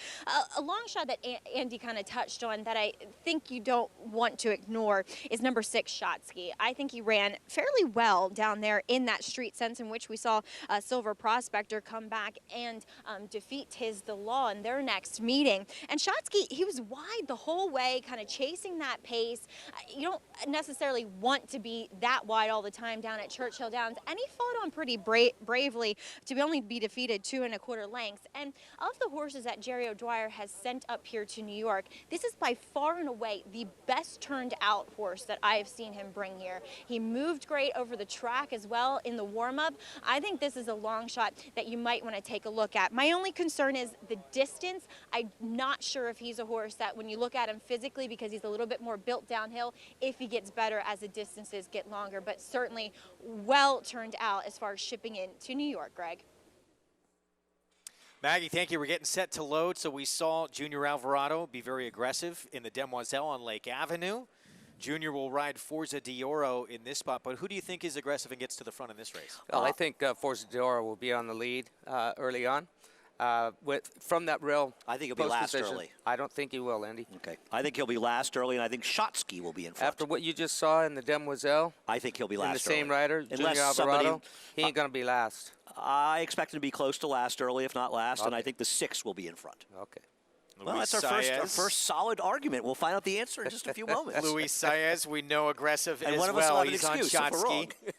a long shot that Andy kind of touched on that I think you don't want to ignore is number 6, Shotsky. I think he ran fairly well down there in that street sense in which we saw Silver Prospector come back and defeat Tis the Law in their next meeting. And Shotsky, he was wide the whole way, kind of chasing that pace. You don't necessarily want to be that wide all the time down at Churchill Downs, and he fought on pretty bravely to only be defeated 2 1/4 lengths. And of the horses that Jerry O'Dwyer has sent up here to New York, this is by far and away the best turned out horse that I have seen him bring here. He moved great over the track as well in the warm-up. I think this is a long shot that you might want to take a look at. My only concern is the distance. I'm not sure if he's a horse that when you look at him physically, because he's a little bit more built downhill, if he gets better as the distances get longer, but certainly well turned out as far as shipping in to New York, Greg. Maggie, thank you. We're getting set to load. So we saw Junior Alvarado be very aggressive in the Demoiselle on Lake Avenue. Junior will ride Forza d'Oro in this spot, but who do you think is aggressive and gets to the front in this race? Well, I think Forza d'Oro will be on the lead early on. From that rail, I think he'll be last early. I don't think he will, Andy. Okay. I think he'll be last early, and I think Shotsky will be in front. After what you just saw in the Demoiselle, I think he'll be last in the same early. rider, Junior Alvarado, he ain't going to be last. I expect him to be close to last early, if not last, and I think the 6 will be in front. Okay. Well, that's our first solid argument. We'll find out the answer in just a few moments. Luis Saez, we know aggressive and as one of well. Us will have He's an on excuse if we're wrong. Shotsky.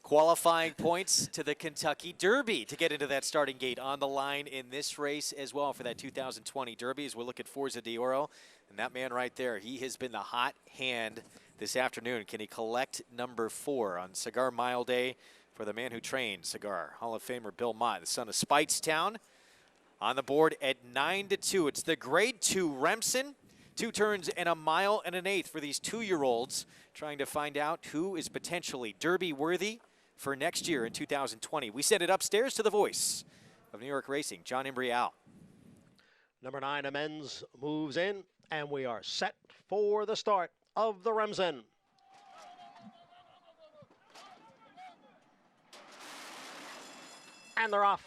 Qualifying points to the Kentucky Derby to get into that starting gate on the line in this race as well for that 2020 Derby as we look at Forza d'Oro. And that man right there, he has been the hot hand this afternoon. Can he collect number 4 on Cigar Mile Day for the man who trained Cigar? Hall of Famer Bill Mott, the son of Speightstown. On the board at 9-2. It's the Grade 2 Remsen. 2 turns and a mile and an eighth for these 2-year-olds trying to find out who is potentially Derby worthy for next year in 2020. We send it upstairs to the voice of New York racing, John Imbrial. Number 9, Amends moves in, and we are set for the start of the Remsen. And they're off.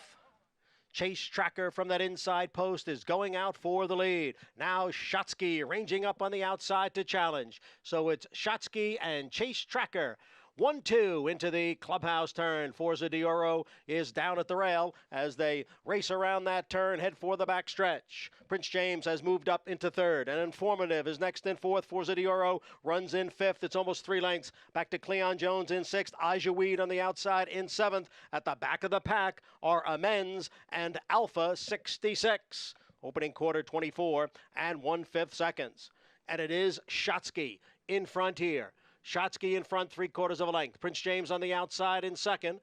Chase Tracker from that inside post is going out for the lead. Now Shotsky ranging up on the outside to challenge. So it's Shotsky and Chase Tracker. 1-2 into the clubhouse turn. Forza d'Oro is down at the rail as they race around that turn, head for the backstretch. Prince James has moved up into third, and Informative is next in fourth. Forza d'Oro runs in fifth. It's almost 3 lengths. Back to Cleon Jones in sixth. Aja Weed on the outside in seventh. At the back of the pack are Amends and Alpha 66. Opening quarter 24 and 1/5 seconds. And it is Shotsky in front here. Shotsky in front, 3/4 of a length. Prince James on the outside in second.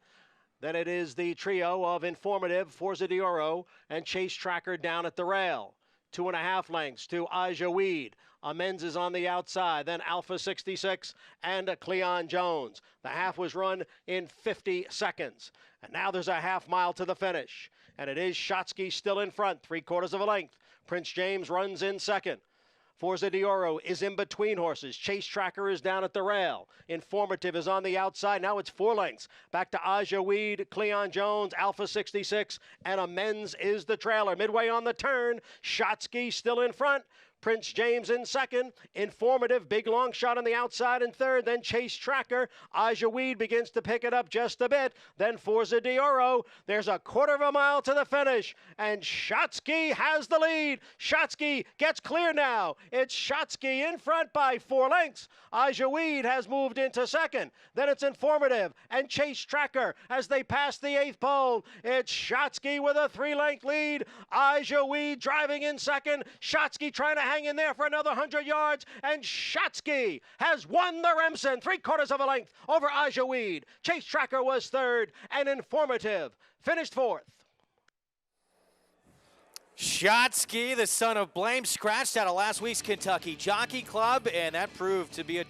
Then it is the trio of Informative, Forza d'Oro, and Chase Tracker down at the rail. 2.5 lengths to Aja Weed. Amends is on the outside. Then Alpha 66 and Cleon Jones. The half was run in 50 seconds. And now there's a half mile to the finish. And it is Shotsky still in front, 3/4 of a length. Prince James runs in second. Forza d'Oro is in between horses. Chase Tracker is down at the rail. Informative is on the outside. Now it's 4 lengths. Back to Aja Weed, Cleon Jones, Alpha 66, and Amends is the trailer. Midway on the turn, Shotsky still in front. Prince James in second. Informative, big long shot on the outside in third. Then Chase Tracker. Aja Weed begins to pick it up just a bit. Then Forza d'Oro. There's a 1/4 of a mile to the finish. And Shotsky has the lead. Shotsky gets clear now. It's Shotsky in front by 4 lengths. Aja Weed has moved into second. Then it's Informative and Chase Tracker as they pass the 8th pole. It's Shotsky with a 3-length lead. Aja Weed driving in second. Shotsky trying to hang in there for another 100 yards, and Shotsky has won the Remsen, 3/4 of a length over Aja Weed. Chase Tracker was third, and Informative finished fourth. Shotsky, the son of Blame, scratched out of last week's Kentucky Jockey Club, and that proved to be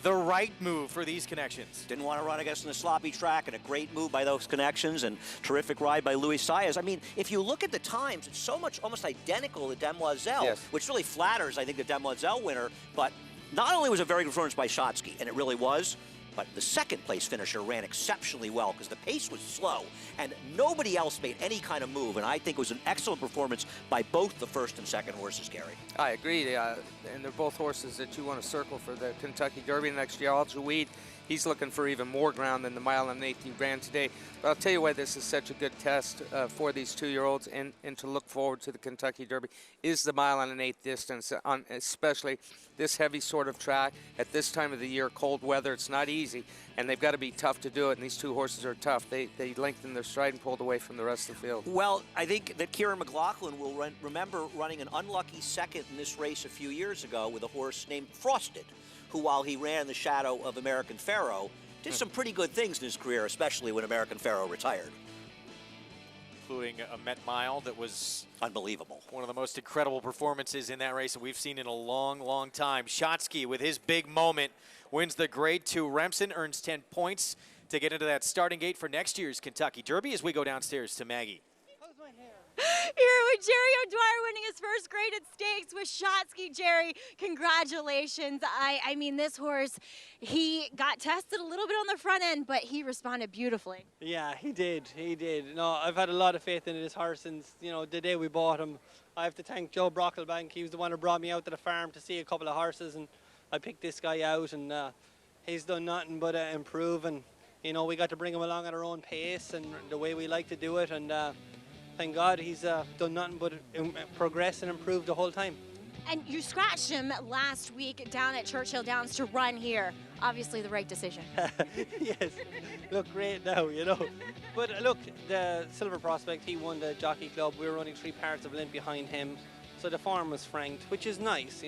the right move for these connections. Didn't want to run against the sloppy track, and a great move by those connections, and terrific ride by Louis Saez. I mean, if you look at the times, it's so much almost identical to Demoiselle, Yes. which really flatters, I think, the Demoiselle winner. But not only was it a very good performance by Shotsky, and it really was, but the second place finisher ran exceptionally well because the pace was slow, and nobody else made any kind of move. And I think it was an excellent performance by both the first and second horses, Gary. I agree, and they're both horses that you want to circle for the Kentucky Derby next year. Aja Weed, he's looking for even more ground than the mile and 18 ran today. But I'll tell you why this is such a good test for these 2-year-olds and to look forward to the Kentucky Derby is the mile and an 8th distance, on especially this heavy sort of track at this time of the year, cold weather. It's not easy, and they've got to be tough to do it, and these 2 horses are tough. They lengthened their stride and pulled away from the rest of the field. Well, I think that Kieran McLaughlin will remember running an unlucky second in this race a few years ago with a horse named Frosted, who, while he ran in the shadow of American Pharoah, did some pretty good things in his career, especially when American Pharoah retired. Including a Met Mile that was unbelievable. One of the most incredible performances in that race that we've seen in a long, long time. Shotsky, with his big moment, wins the Grade 2 Remsen, earns 10 points to get into that starting gate for next year's Kentucky Derby as we go downstairs to Maggie. Here with Jerry O'Dwyer winning his first graded stakes with Shotsky. Jerry, congratulations. I mean, this horse, he got tested a little bit on the front end, but he responded beautifully. Yeah, he did. He did. No, I've had a lot of faith in this horse since, the day we bought him. I have to thank Joe Brocklebank. He was the one who brought me out to the farm to see a couple of horses, and I picked this guy out, and he's done nothing but improve. And, we got to bring him along at our own pace and the way we like to do it, and thank God he's done nothing but progress and improve the whole time. And you scratched him last week down at Churchill Downs to run here. Obviously the right decision. Yes, look great now, But look, the Silver Prospect, he won the Jockey Club. We were running 3 parts of a length behind him. So the form was franked, which is nice,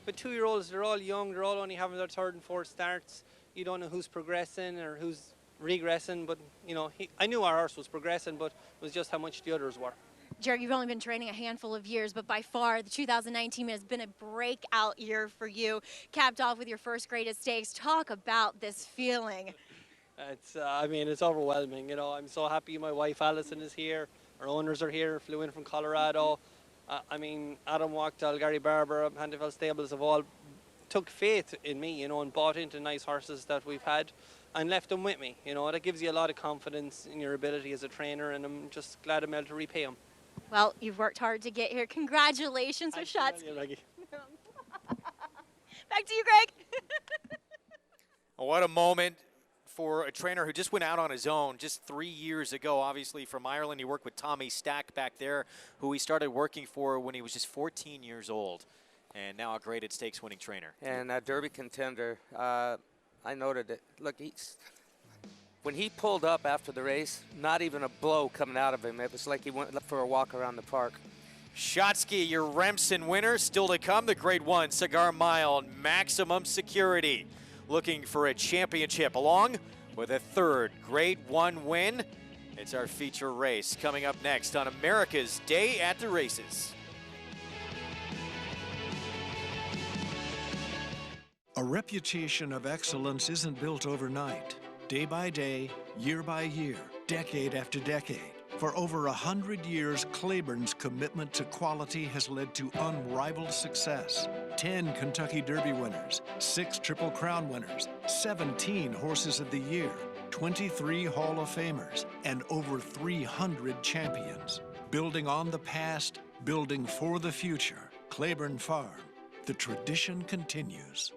But 2-year-olds, they're all young. They're all only having their 3rd and 4th starts. You don't know who's progressing or who's regressing, but I knew our horse was progressing, but it was just how much the others were. Jerry, you've only been training a handful of years, but by far the 2019 has been a breakout year for you. Capped off with your first graded stakes. Talk about this feeling. It's, I mean, it's overwhelming. You know, I'm so happy my wife Alison is here. Our owners are here, flew in from Colorado. I mean, Adam Wachtel, Gary Barber, Handefeld Stables have all took faith in me, you know, and bought into nice horses that we've had and left them with me. You know, that gives you a lot of confidence in your ability as a trainer, and I'm just glad I'm able to repay them. Well, you've worked hard to get here. Congratulations for shots. Back to you, Greg. What a moment for a trainer who just went out on his own just 3 years ago, obviously from Ireland. He worked with Tommy Stack back there, who he started working for when he was just 14 years old, and now a graded stakes winning trainer. And a Derby contender, I noted it. Look, when he pulled up after the race, not even a blow coming out of him. It was like he went for a walk around the park. Shotsky, your Remsen winner. Still to come, the Grade 1 Cigar Mile Maximum Security. Looking for a championship along with a third Grade 1 win. It's our feature race coming up next on America's Day at the Races. A reputation of excellence isn't built overnight. Day by day, year by year, decade after decade. For over 100 years, Claiborne's commitment to quality has led to unrivaled success. 10 Kentucky Derby winners, 6 Triple Crown winners, 17 Horses of the Year, 23 Hall of Famers, and over 300 champions. Building on the past, building for the future. Claiborne Farm. The tradition continues.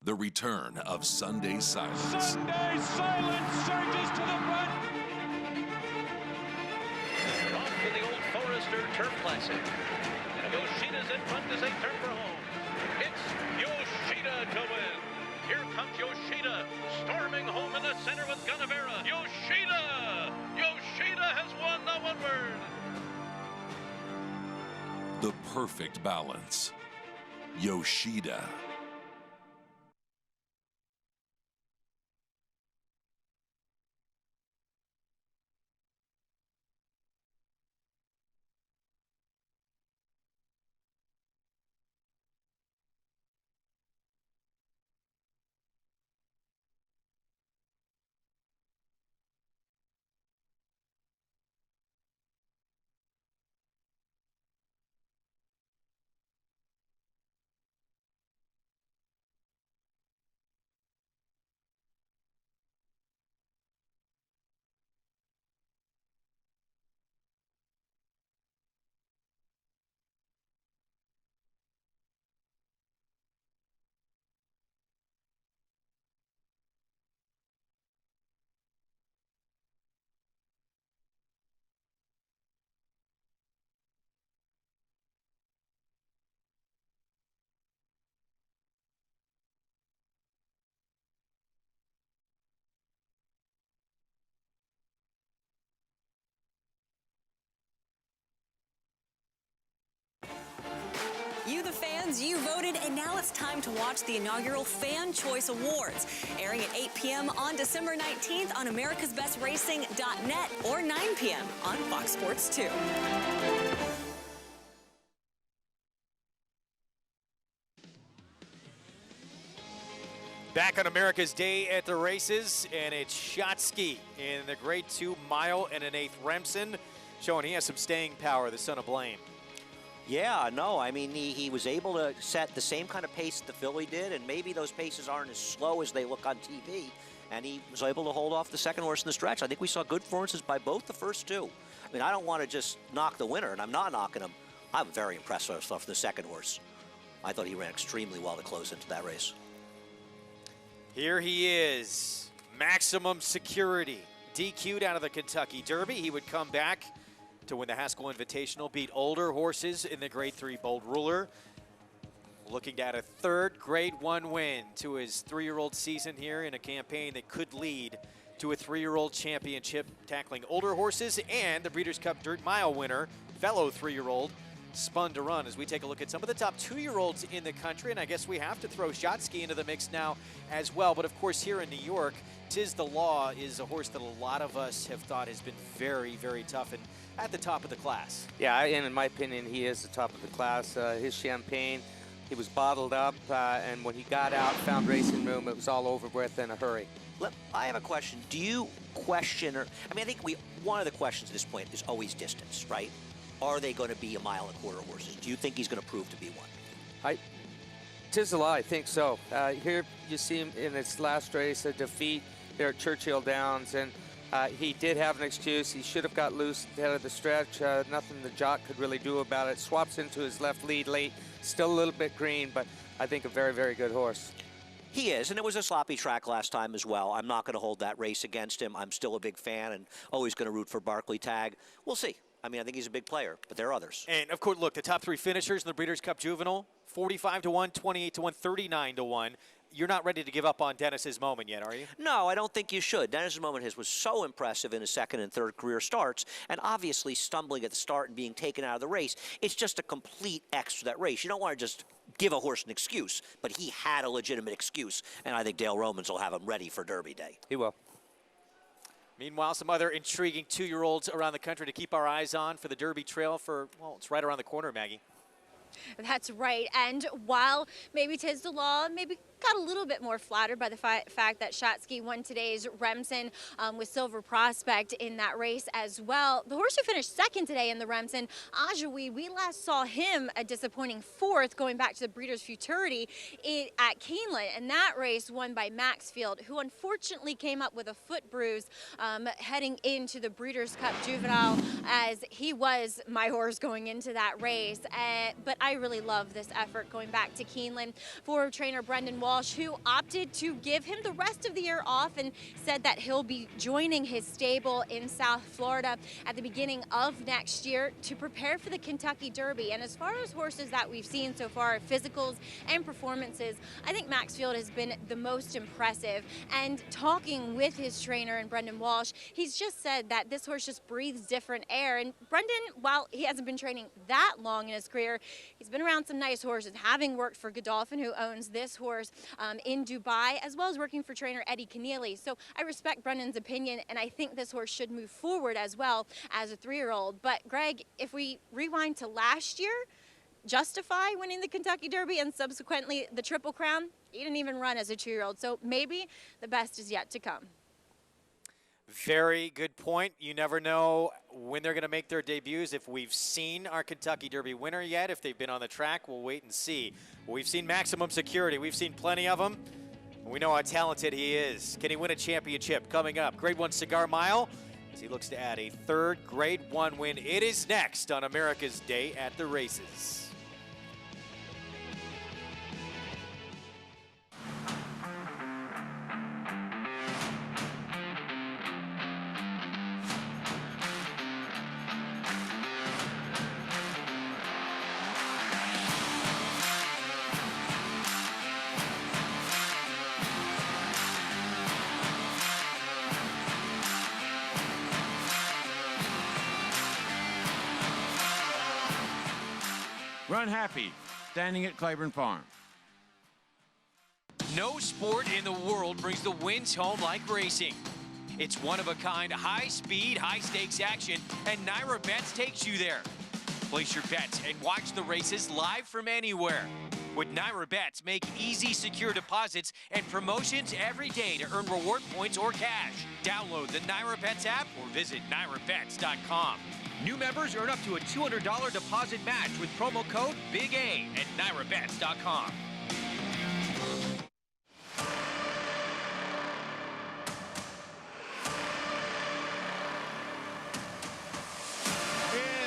The return of Sunday Silence. Sunday Silence surges to the front. Off to the Old Forester Turf Classic. Yoshida's in front as they turn for home. It's Yoshida to win. Here comes Yoshida, storming home in the center with Gunnevera. Yoshida! Yoshida has won the one-word. The perfect balance. Yoshida. You, the fans, you voted, and now it's time to watch the inaugural Fan Choice Awards, airing at 8 p.m. on December 19th on americasbestracing.net or 9 p.m. on Fox Sports 2. Back on America's Day at the Races, and it's Shotsky in the Grade 2 Mile and an 8th Remsen, showing he has some staying power, the son of Blaine. Yeah, no, I mean, he was able to set the same kind of pace the filly did, and maybe those paces aren't as slow as they look on TV, and he was able to hold off the second horse in the stretch. I think we saw good performances by both the first two. I mean, I don't want to just knock the winner, and I'm not knocking him. I'm very impressed with the second horse. I thought he ran extremely well to close into that race. Here he is, Maximum Security, DQ'd out of the Kentucky Derby. He would come back to win the Haskell Invitational, beat older horses in the Grade 3 Bold Ruler. Looking to add a third Grade 1 win to his 3-year-old season here in a campaign that could lead to a 3-year-old championship, tackling older horses and the Breeders' Cup Dirt Mile winner, fellow 3-year-old, Spun to Run, as we take a look at some of the top 2-year-olds in the country. And I guess we have to throw Shotsky into the mix now as well. But of course, here in New York, Tiz the Law is a horse that a lot of us have thought has been very, very tough and at the top of the class. Yeah, and in my opinion, he is the top of the class. His Champagne, he was bottled up, and when he got out, found racing room, it was all over with in a hurry. I have a question. Do you question, I think one of the questions at this point is always distance, right? Are they going to be a 1.25 mile horses? Do you think he's going to prove to be one? Tiz the Law, I think so. Here you see him in his last race, a defeat there at Churchill Downs, and he did have an excuse. He should have got loose at the head of the stretch. Nothing the jock could really do about it. Swaps into his left lead late. Still a little bit green, but I think a very, very good horse. He is, and it was a sloppy track last time as well. I'm not going to hold that race against him. I'm still a big fan and always going to root for Barclay Tag. We'll see. I think he's a big player, but there are others. And, of course, look, the top 3 finishers in the Breeders' Cup Juvenile, 45 to 1, 28 to 1, 39 to 1. You're not ready to give up on Dennis's Moment yet, are you? No, I don't think you should. Dennis's Moment was so impressive in his 2nd and 3rd career starts, and obviously stumbling at the start and being taken out of the race, it's just a complete X to that race. You don't want to just give a horse an excuse, but he had a legitimate excuse, and I think Dale Romans will have him ready for Derby Day. He will. Meanwhile, some other intriguing 2-year-olds around the country to keep our eyes on for the Derby Trail for, well, it's right around the corner, Maggie. That's right. And while maybe Tiz the Law maybe got a little bit more flattered by the fact that Shotsky won today's Remsen with Silver Prospect in that race as well. The horse who finished 2nd today in the Remsen, Ajawi, we last saw him a disappointing 4th going back to the Breeders' Futurity at Keeneland. And that race won by Maxfield, who unfortunately came up with a foot bruise heading into the Breeders' Cup Juvenile, as he was my horse going into that race. But I really love this effort going back to Keeneland for trainer Brendan Walsh, who opted to give him the rest of the year off and said that he'll be joining his stable in South Florida at the beginning of next year to prepare for the Kentucky Derby. And as far as horses that we've seen so far, physicals and performances, I think Maxfield has been the most impressive. And talking with his trainer and Brendan Walsh, he's just said that this horse just breathes different air. And Brendan, while he hasn't been training that long in his career, he's been around some nice horses, having worked for Godolphin, who owns this horse in Dubai, as well as working for trainer Eddie Keneally. So I respect Brendan's opinion, and I think this horse should move forward as well as a 3-year-old. But Greg, if we rewind to last year, Justify winning the Kentucky Derby and subsequently the Triple Crown, he didn't even run as a 2-year-old. So maybe the best is yet to come. Very good point. You never know when they're going to make their debuts. If we've seen our Kentucky Derby winner yet, if they've been on the track, we'll wait and see. We've seen Maximum Security. We've seen plenty of them. We know how talented he is. Can he win a championship? Coming up, Grade 1 Cigar Mile, as he looks to add a 3rd Grade 1 win. It is next on America's Day at the Races. Run happy, standing at Claiborne Farm. No sport in the world brings the wins home like racing. It's one-of-a-kind, high-speed, high-stakes action, and Naira Bets takes you there. Place your bets and watch the races live from anywhere. With Naira Bets, make easy, secure deposits and promotions every day to earn reward points or cash. Download the Naira Bets app or visit NairaBets.com. New members earn up to a $200 deposit match with promo code Big A at NairaBets.com.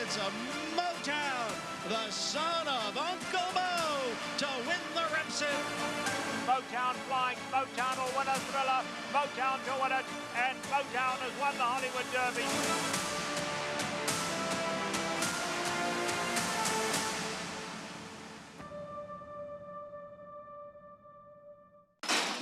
It's a Motown, the son of Uncle Mo, to win the Remsen. Motown flying, Motown will win a Thriller, Motown to win it, and Motown has won the Hollywood Derby.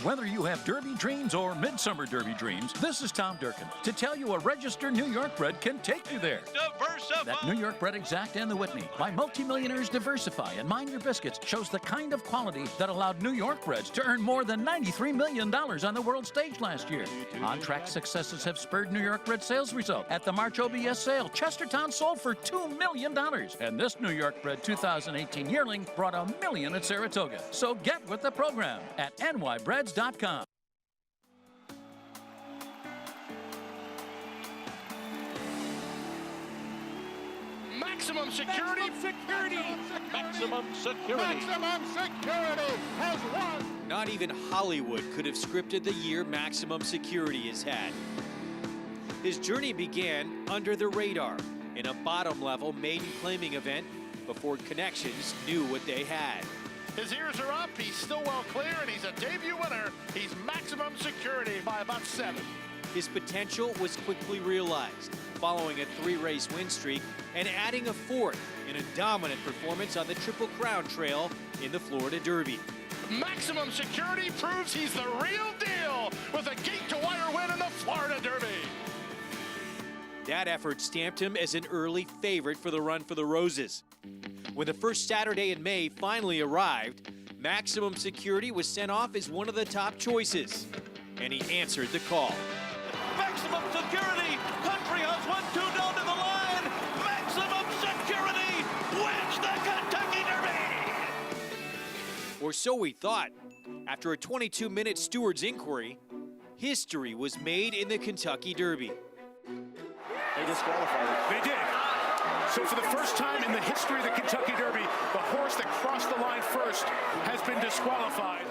Whether you have Derby dreams or Midsummer Derby dreams, this is Tom Durkin to tell you a registered New York bred can take you there. Diversify. That New York bred Exact and the Whitney by multimillionaires Diversify and Mind Your Biscuits shows the kind of quality that allowed New York breds to earn more than $93 million on the world stage last year. On-track successes have spurred New York bred sales result. At the March OBS sale, Chestertown sold for $2 million. And this New York bred 2018 yearling brought $1 million at Saratoga. So get with the program at nybreds.com. Maximum security. Maximum security has won. Not even Hollywood could have scripted the year Maximum Security has had. His journey began under the radar in a bottom-level maiden claiming event before Connections knew what they had. His ears are up, he's still well clear, and he's a debut winner. He's Maximum Security by about 7. His potential was quickly realized, following a 3-race win streak and adding a 4th in a dominant performance on the Triple Crown Trail in the Florida Derby. Maximum Security proves he's the real deal with a gate-to-wire win in the Florida Derby. That effort stamped him as an early favorite for the Run for the Roses. When the first Saturday in May finally arrived, Maximum Security was sent off as one of the top choices, and he answered the call. Maximum Security, country has 1-2 down to the line. Maximum Security wins the Kentucky Derby. Or so we thought. After a 22-minute steward's inquiry, history was made in the Kentucky Derby. They disqualified it. They did. So for the first time in the history of the Kentucky Derby, the horse that crossed the line first has been disqualified.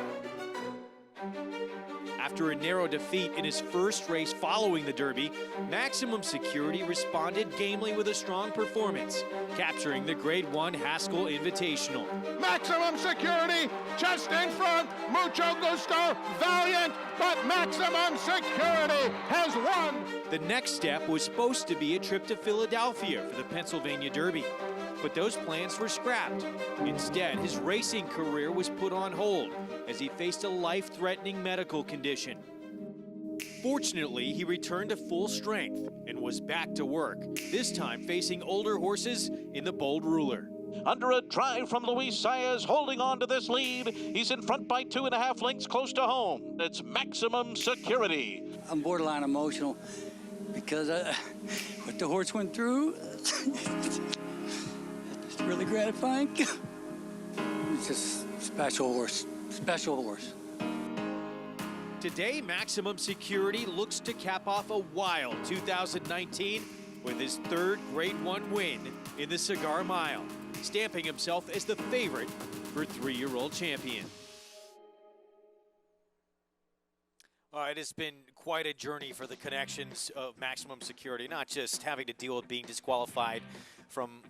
After a narrow defeat in his first race following the Derby, Maximum Security responded gamely with a strong performance, capturing the Grade 1 Haskell Invitational. Maximum Security just in front. Mucho Gusto, valiant, but Maximum Security has won. The next step was supposed to be a trip to Philadelphia for the Pennsylvania Derby, but those plans were scrapped. Instead, his racing career was put on hold as he faced a life-threatening medical condition. Fortunately, he returned to full strength and was back to work, this time facing older horses in the Bold Ruler. Under a drive from Luis Saez, holding on to this lead. He's in front by 2.5 lengths close to home. It's Maximum Security. I'm borderline emotional because what the horse went through, it's really gratifying. It's just special horse, special horse. Today, Maximum Security looks to cap off a wild 2019 with his 3rd Grade 1 win in the Cigar Mile, stamping himself as the favorite for 3-year-old champion. It has been quite a journey for the Connections of Maximum Security, not just having to deal with being disqualified from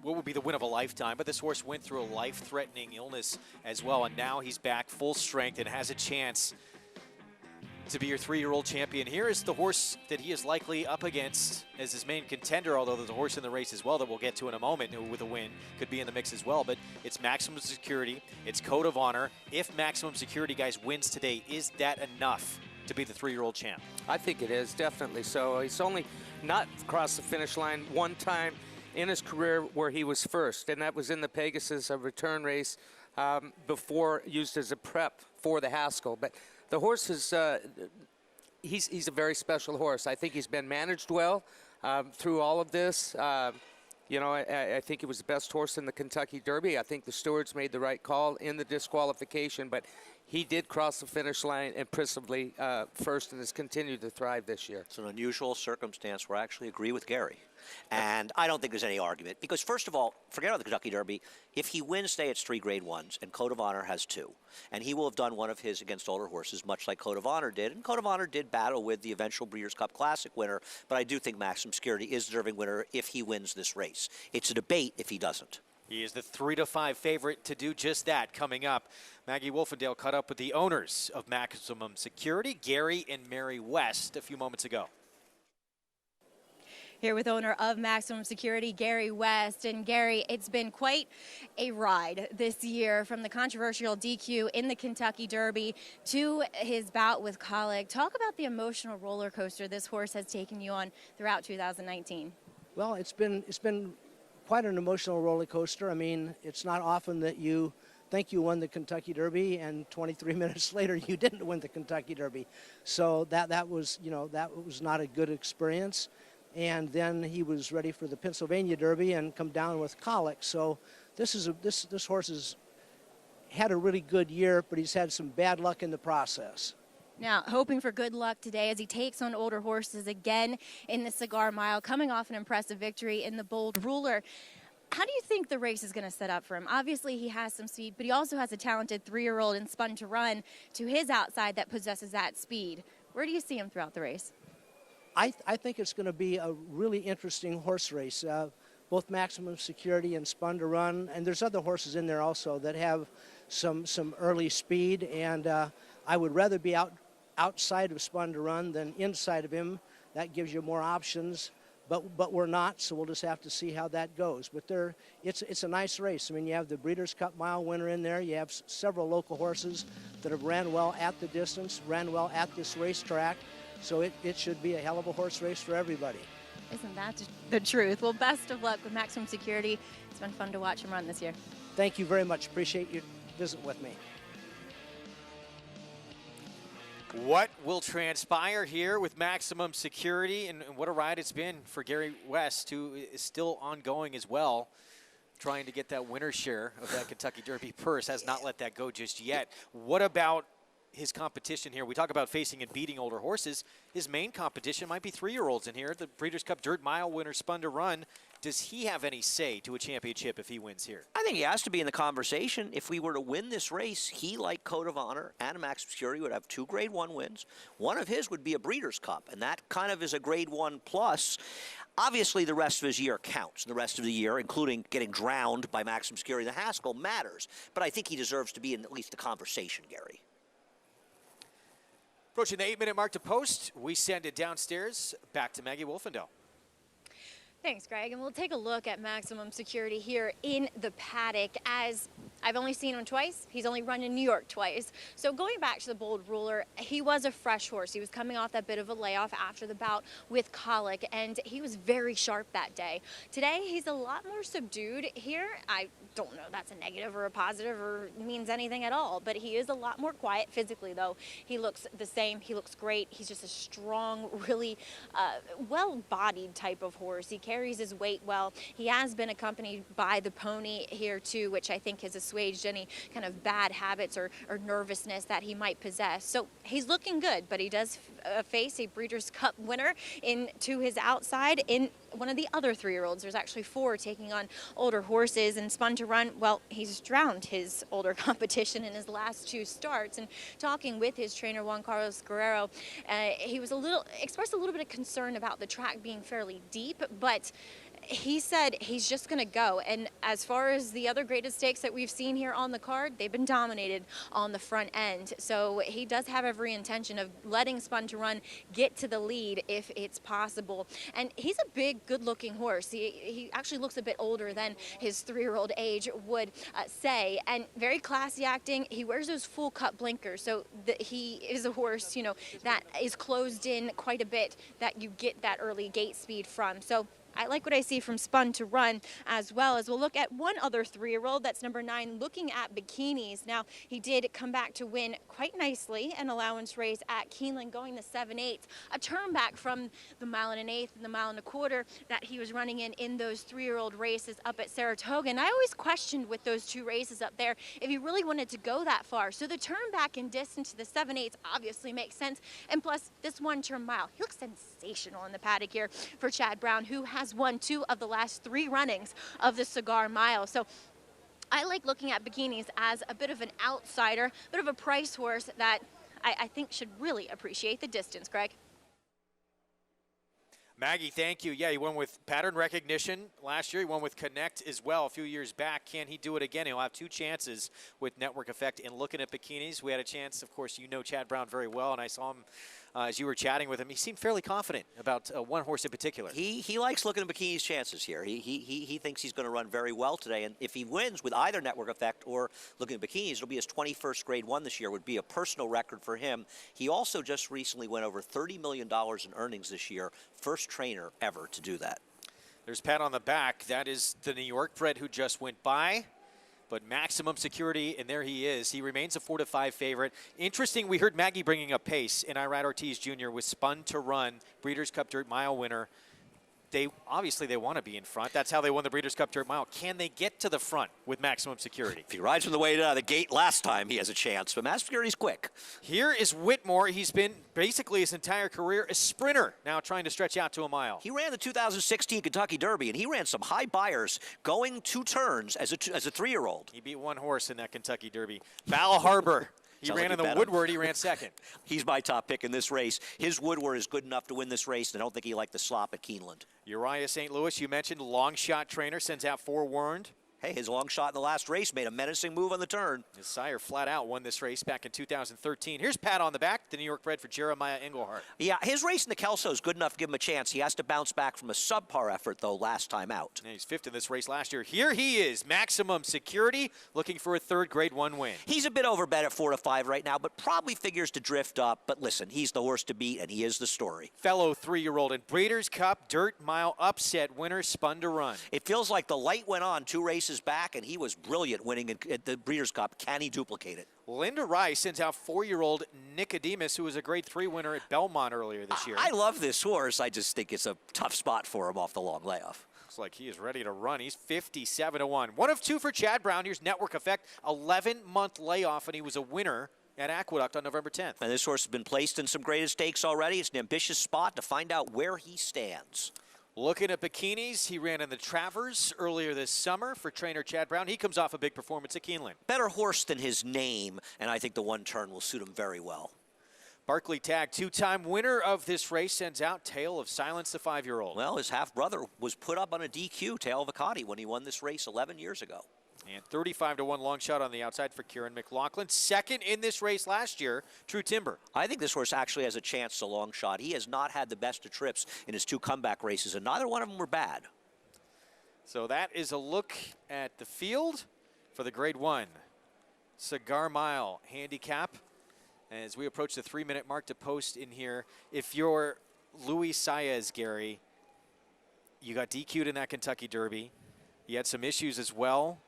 what would be the win of a lifetime, but this horse went through a life-threatening illness as well, and now he's back full strength and has a chance to be your 3-year-old champion. Here is the horse that he is likely up against as his main contender, although there's a horse in the race as well that we'll get to in a moment who, with a win, could be in the mix as well. But it's Maximum Security, it's Code of Honor. If Maximum Security, guys, wins today, is that enough to be the 3-year-old champ? I think it is, definitely so. He's only not crossed the finish line one time in his career where he was first, and that was in the Pegasus, a return race before used as a prep for the Haskell. But the horse is, he's a very special horse. I think he's been managed well through all of this. You know, I think he was the best horse in the Kentucky Derby. I think the stewards made the right call in the disqualification, but he did cross the finish line impressively first and has continued to thrive this year. It's an unusual circumstance where I actually agree with Gary. And I don't think there's any argument. Because, first of all, forget about the Kentucky Derby. If he wins today, it's 3 Grade 1s, and Code of Honor has 2. And he will have done one of his against older horses, much like Code of Honor did. And Code of Honor did battle with the eventual Breeders' Cup Classic winner. But I do think Maximum Security is the deserving winner if he wins this race. It's a debate if he doesn't. He is the 3-5 favorite to do just that coming up. Maggie Wolfendale caught up with the owners of Maximum Security, Gary and Mary West, a few moments ago. Here with owner of Maximum Security, Gary West. And Gary, it's been quite a ride this year, from the controversial DQ in the Kentucky Derby to his bout with Colic. Talk about the emotional roller coaster this horse has taken you on throughout 2019. Well, it's been quite an emotional roller coaster. I mean, it's not often that you think you won the Kentucky Derby and 23 minutes later you didn't win the Kentucky Derby. So that was not a good experience. And then he was ready for the Pennsylvania Derby and come down with colic. So this horse has had a really good year, but he's had some bad luck in the process. Now, hoping for good luck today as he takes on older horses again in the Cigar Mile, coming off an impressive victory in the Bold Ruler. How do you think the race is going to set up for him? Obviously, he has some speed, but he also has a talented 3-year-old in Spun to Run to his outside that possesses that speed. Where do you see him throughout the race? I think it's going to be a really interesting horse race. Both Maximum Security and Spun to Run, and there's other horses in there also that have some early speed, and I would rather be outside of Spun to Run than inside of him. That gives you more options, but we're not, so we'll just have to see how that goes. But it's a nice race. I mean, you have the Breeders' Cup Mile winner in there. You have several local horses that have ran well at the distance, ran well at this racetrack. So it should be a hell of a horse race for everybody. Isn't that the truth? Well, best of luck with Maximum Security. It's been fun to watch him run this year. Thank you very much. Appreciate your visit with me. What will transpire here with Maximum Security, and what a ride it's been for Gary West, who is still ongoing as well, trying to get that winner's share of that Kentucky Derby purse. Has not let that go just yet. What about his competition here? We talk about facing and beating older horses. His main competition might be 3-year-olds in here. The Breeders' Cup Dirt Mile winner Spun to Run. Does he have any say to a championship if he wins here? I think he has to be in the conversation. If we were to win this race, he, like Code of Honor and Maximum Security, would have 2 Grade 1 wins. One of his would be a Breeders' Cup, and that kind of is a Grade 1 plus. Obviously, the rest of his year counts. The rest of the year, including getting drowned by Maximum Security in the Haskell, matters. But I think he deserves to be in at least the conversation, Gary. Approaching the 8-minute mark to post, we send it downstairs back to Maggie Wolfendale. Thanks, Greg. And we'll take a look at Maximum Security here in the paddock. As I've only seen him twice. He's only run in New York twice. So going back to the Bold Ruler, he was a fresh horse. He was coming off that bit of a layoff after the bout with Colic, and he was very sharp that day. Today, he's a lot more subdued here. I don't know if that's a negative or a positive or means anything at all, but he is a lot more quiet physically, though. He looks the same. He looks great. He's just a strong, really well-bodied type of horse. He carries his weight well. He has been accompanied by the pony here, too, which I think has assuaged any kind of bad habits or nervousness that he might possess. So he's looking good, but he does face a Breeders' Cup winner to his outside in one of the other 3-year-olds. There's actually 4 taking on older horses, and Spun to Run, well, he's drowned his older competition in his last 2 starts. And talking with his trainer, Juan Carlos Guerrero, he was expressed a little bit of concern about the track being fairly deep, but he said he's just going to go. And as far as the other graded stakes that we've seen here on the card, they've been dominated on the front end. So he does have every intention of letting Spun to Run get to the lead if it's possible. And he's a big, good-looking horse. He actually looks a bit older than his 3-year-old age would say. And very classy acting. He wears those full-cut blinkers. So he is a horse, that is closed in quite a bit, that you get that early gate speed from. So I like what I see from Spun to Run, as well as we'll look at one other 3-year-old. That's number 9, Looking at Bikinis. Now, he did come back to win quite nicely an allowance race at Keeneland, going the 7/8, a turn back from the 1 1/8 and the 1 1/4 that he was running in those 3-year-old races up at Saratoga. And I always questioned with those 2 races up there if he really wanted to go that far. So the turn back in distance to the 7/8 obviously makes sense. And plus, this 1-turn mile, he looks sensational in the paddock here for Chad Brown, who has won 2 of the last 3 runnings of the Cigar Mile. So I like Looking at Bikinis as a bit of an outsider, a bit of a price horse that I think should really appreciate the distance, Greg. Maggie, thank you. Yeah, he won with pattern recognition last year. He won with Connect as well a few years back. Can he do it again? He'll have 2 chances with Network Effect in Looking at Bikinis. We had a chance, of course, Chad Brown very well, and I saw him as you were chatting with him, he seemed fairly confident about one horse in particular. He likes looking at Bikini's chances here. He thinks he's going to run very well today, and if he wins with either Network Effect or looking at Bikini's, it'll be his 21st Grade 1 this year. Would be a personal record for him. He also just recently went over $30 million in earnings this year. First trainer ever to do that. There's Pat on the back. That is the New York bred who just went by. But Maximum Security, and there he is. He remains a 4-5 favorite. Interesting, we heard Maggie bringing up pace, and Irad Ortiz Jr. was spun to run. Breeders' Cup Dirt Mile winner. Obviously they want to be in front. That's how they won the Breeders' Cup Dirt Mile. Can they get to the front with Maximum Security? If he rides from the way to the gate last time, he has a chance. But Maximum Security's quick. Here is Whitmore. He's been basically his entire career a sprinter, now trying to stretch out to a mile. He ran the 2016 Kentucky Derby, and he ran some high buyers going 2 turns as a 3-year-old. He beat one horse in that Kentucky Derby. Val Harbor. He ran in the Woodward. He ran second. He's my top pick in this race. His Woodward is good enough to win this race, and I don't think he liked the slop at Keeneland. Uriah St. Louis, you mentioned, long shot trainer, sends out Forewarned. Hey, his long shot in the last race made a menacing move on the turn. His sire flat out won this race back in 2013. Here's Pat on the back, the New York bred for Jeremiah Engelhardt. Yeah, his race in the Kelso is good enough to give him a chance. He has to bounce back from a subpar effort, though, last time out. And he's 5th in this race last year. Here he is, Maximum Security, looking for a 3rd Grade 1 win. He's a bit overbet at 4-5 right now, but probably figures to drift up. But listen, he's the horse to beat, and he is the story. Fellow 3-year-old and Breeders' Cup Dirt Mile upset winner, spun to run. It feels like the light went on 2 races back, and he was brilliant winning at the Breeders' Cup. Can he duplicate it? Linda Rice sends out 4-year-old Nicodemus, who was a Grade 3 winner at Belmont earlier this year. I love this horse. I just think it's a tough spot for him off the long layoff. Looks like he is ready to run. He's 57-1. 1 of 2 for Chad Brown. Here's Network Effect, 11-month layoff, and he was a winner at Aqueduct on November 10th. And this horse has been placed in some graded stakes already. It's an ambitious spot to find out where he stands. Looking at Bikinis, he ran in the Travers earlier this summer for trainer Chad Brown. He comes off a big performance at Keeneland. Better horse than his name, and I think the 1 turn will suit him very well. Barkley Tag, 2-time winner of this race, sends out Tale of Silence, the 5-year-old. Well, his half-brother was put up on a DQ, Tale Vicati, when he won this race 11 years ago. And 35-1 long shot on the outside for Kieran McLaughlin. 2nd in this race last year, True Timber. I think this horse actually has a chance to long shot. He has not had the best of trips in his 2 comeback races, and neither one of them were bad. So that is a look at the field for the Grade 1 Cigar Mile handicap. As we approach the 3-minute mark to post in here, if you're Luis Saez, Gary, you got DQ'd in that Kentucky Derby. You had some issues as well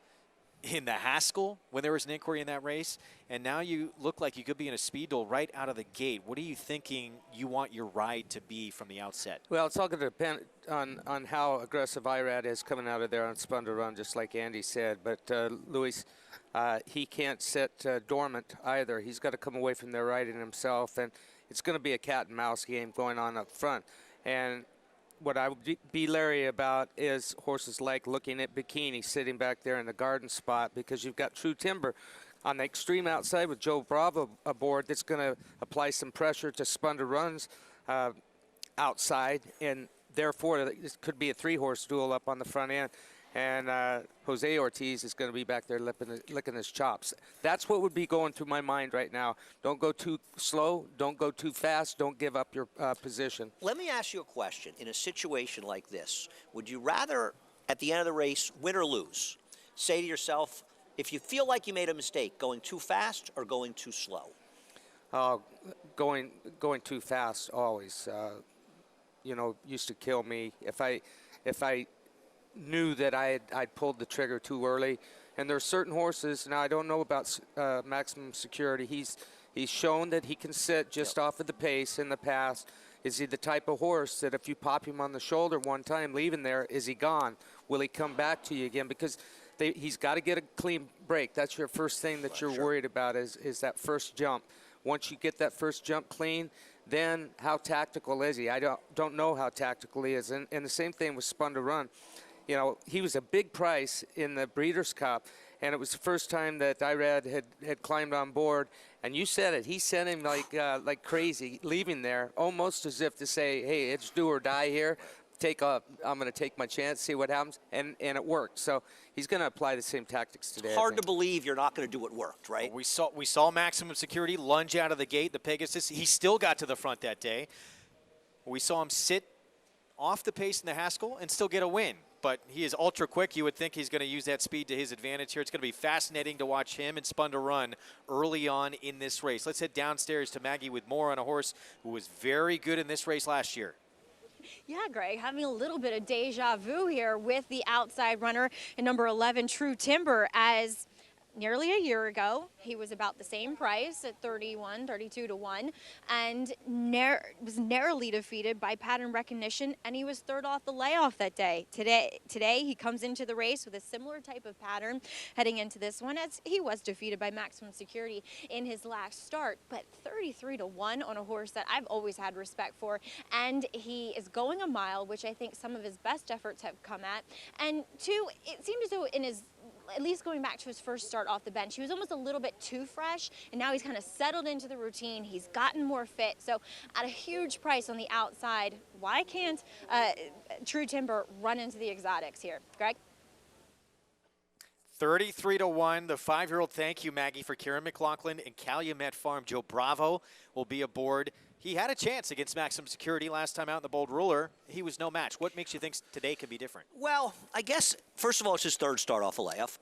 in the Haskell when there was an inquiry in that race, and now you look like you could be in a speed duel right out of the gate. What are you thinking you want your ride to be from the outset? Well, it's all going to depend on how aggressive Irad is coming out of there on spun to run, just like Andy said. But Luis, he can't sit dormant either. He's got to come away from there riding himself, and it's going to be a cat and mouse game going on up front. And what I would be leery about is horses like looking at Bikini sitting back there in the garden spot, because you've got True Timber on the extreme outside with Joe Bravo aboard that's going to apply some pressure to spun to runs outside, and therefore it could be a 3-horse duel up on the front end. And Jose Ortiz is going to be back there licking his chops. That's what would be going through my mind right now. Don't go too slow. Don't go too fast. Don't give up your position. Let me ask you a question. In a situation like this, would you rather, at the end of the race, win or lose? Say to yourself, if you feel like you made a mistake, going too fast or going too slow? Going too fast always, used to kill me. If I knew that I'd pulled the trigger too early. And there are certain horses, now I don't know about Maximum Security. He's shown that he can sit just off of the pace in the past. Is he the type of horse that if you pop him on the shoulder one time leaving there, is he gone? Will he come back to you again? Because he's got to get a clean break. That's your first thing that you're worried about is that first jump. Once you get that first jump clean, then how tactical is he? I don't know how tactical he is. And the same thing with spun to run. You know, he was a big price in the Breeders' Cup, and it was the first time that Irad had climbed on board. And you said it. He sent him like crazy, leaving there, almost as if to say, hey, it's do or die here. to take my chance, see what happens, and it worked. So he's going to apply the same tactics today. Hard to believe you're not going to do what worked, right? Well, we saw Maximum Security lunge out of the gate, the Pegasus. He still got to the front that day. We saw him sit off the pace in the Haskell and still get a win. But he is ultra quick. You would think he's going to use that speed to his advantage here. It's going to be fascinating to watch him and Spun to Run early on in this race. Let's head downstairs to Maggie Whitmore on a horse who was very good in this race last year. Yeah, Greg, having a little bit of deja vu here with the outside runner in number 11, True Timber, as nearly a year ago, he was about the same price at 32 to 1, and was narrowly defeated by Pattern Recognition, and he was third off the layoff that day. Today, he comes into the race with a similar type of pattern heading into this one, as he was defeated by Maximum Security in his last start, but 33 to 1 on a horse that I've always had respect for, and he is going a mile, which I think some of his best efforts have come at, and two, it seemed as though in his, at least going back to his first start off the bench, he was almost a little bit too fresh, and now he's kind of settled into the routine. He's gotten more fit, so at a huge price on the outside, why can't True Timber run into the exotics here? Greg? 33 to 1, the 5-year-old. Thank you, Maggie, for Kieran McLaughlin and Calumet Farm. Joe Bravo will be aboard. He had a chance against Maximum Security last time out in the Bold Ruler. He was no match. What makes you think today could be different? Well, I guess, first of all, it's his third start off a layoff.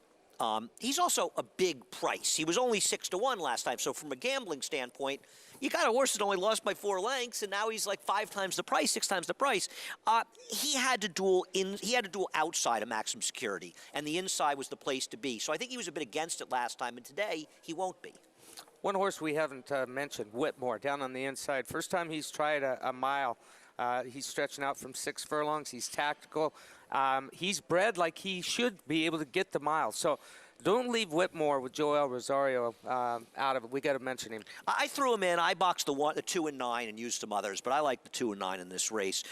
He's also a big price. He was only 6 to 1 last time, so from a gambling standpoint, you got a horse that only lost by 4 lengths, and now he's like 5 times the price, 6 times the price. He had to duel outside of Maximum Security, and the inside was the place to be. So I think he was a bit against it last time, and today he won't be. One horse we haven't mentioned, Whitmore, down on the inside. First time he's tried a mile. He's stretching out from 6 furlongs. He's tactical. He's bred like he should be able to get the mile. So don't leave Whitmore with Joel Rosario out of it. We got to mention him. I threw him in. I boxed the 2 and 9 and used some others, but I like the 2 and 9 in this race.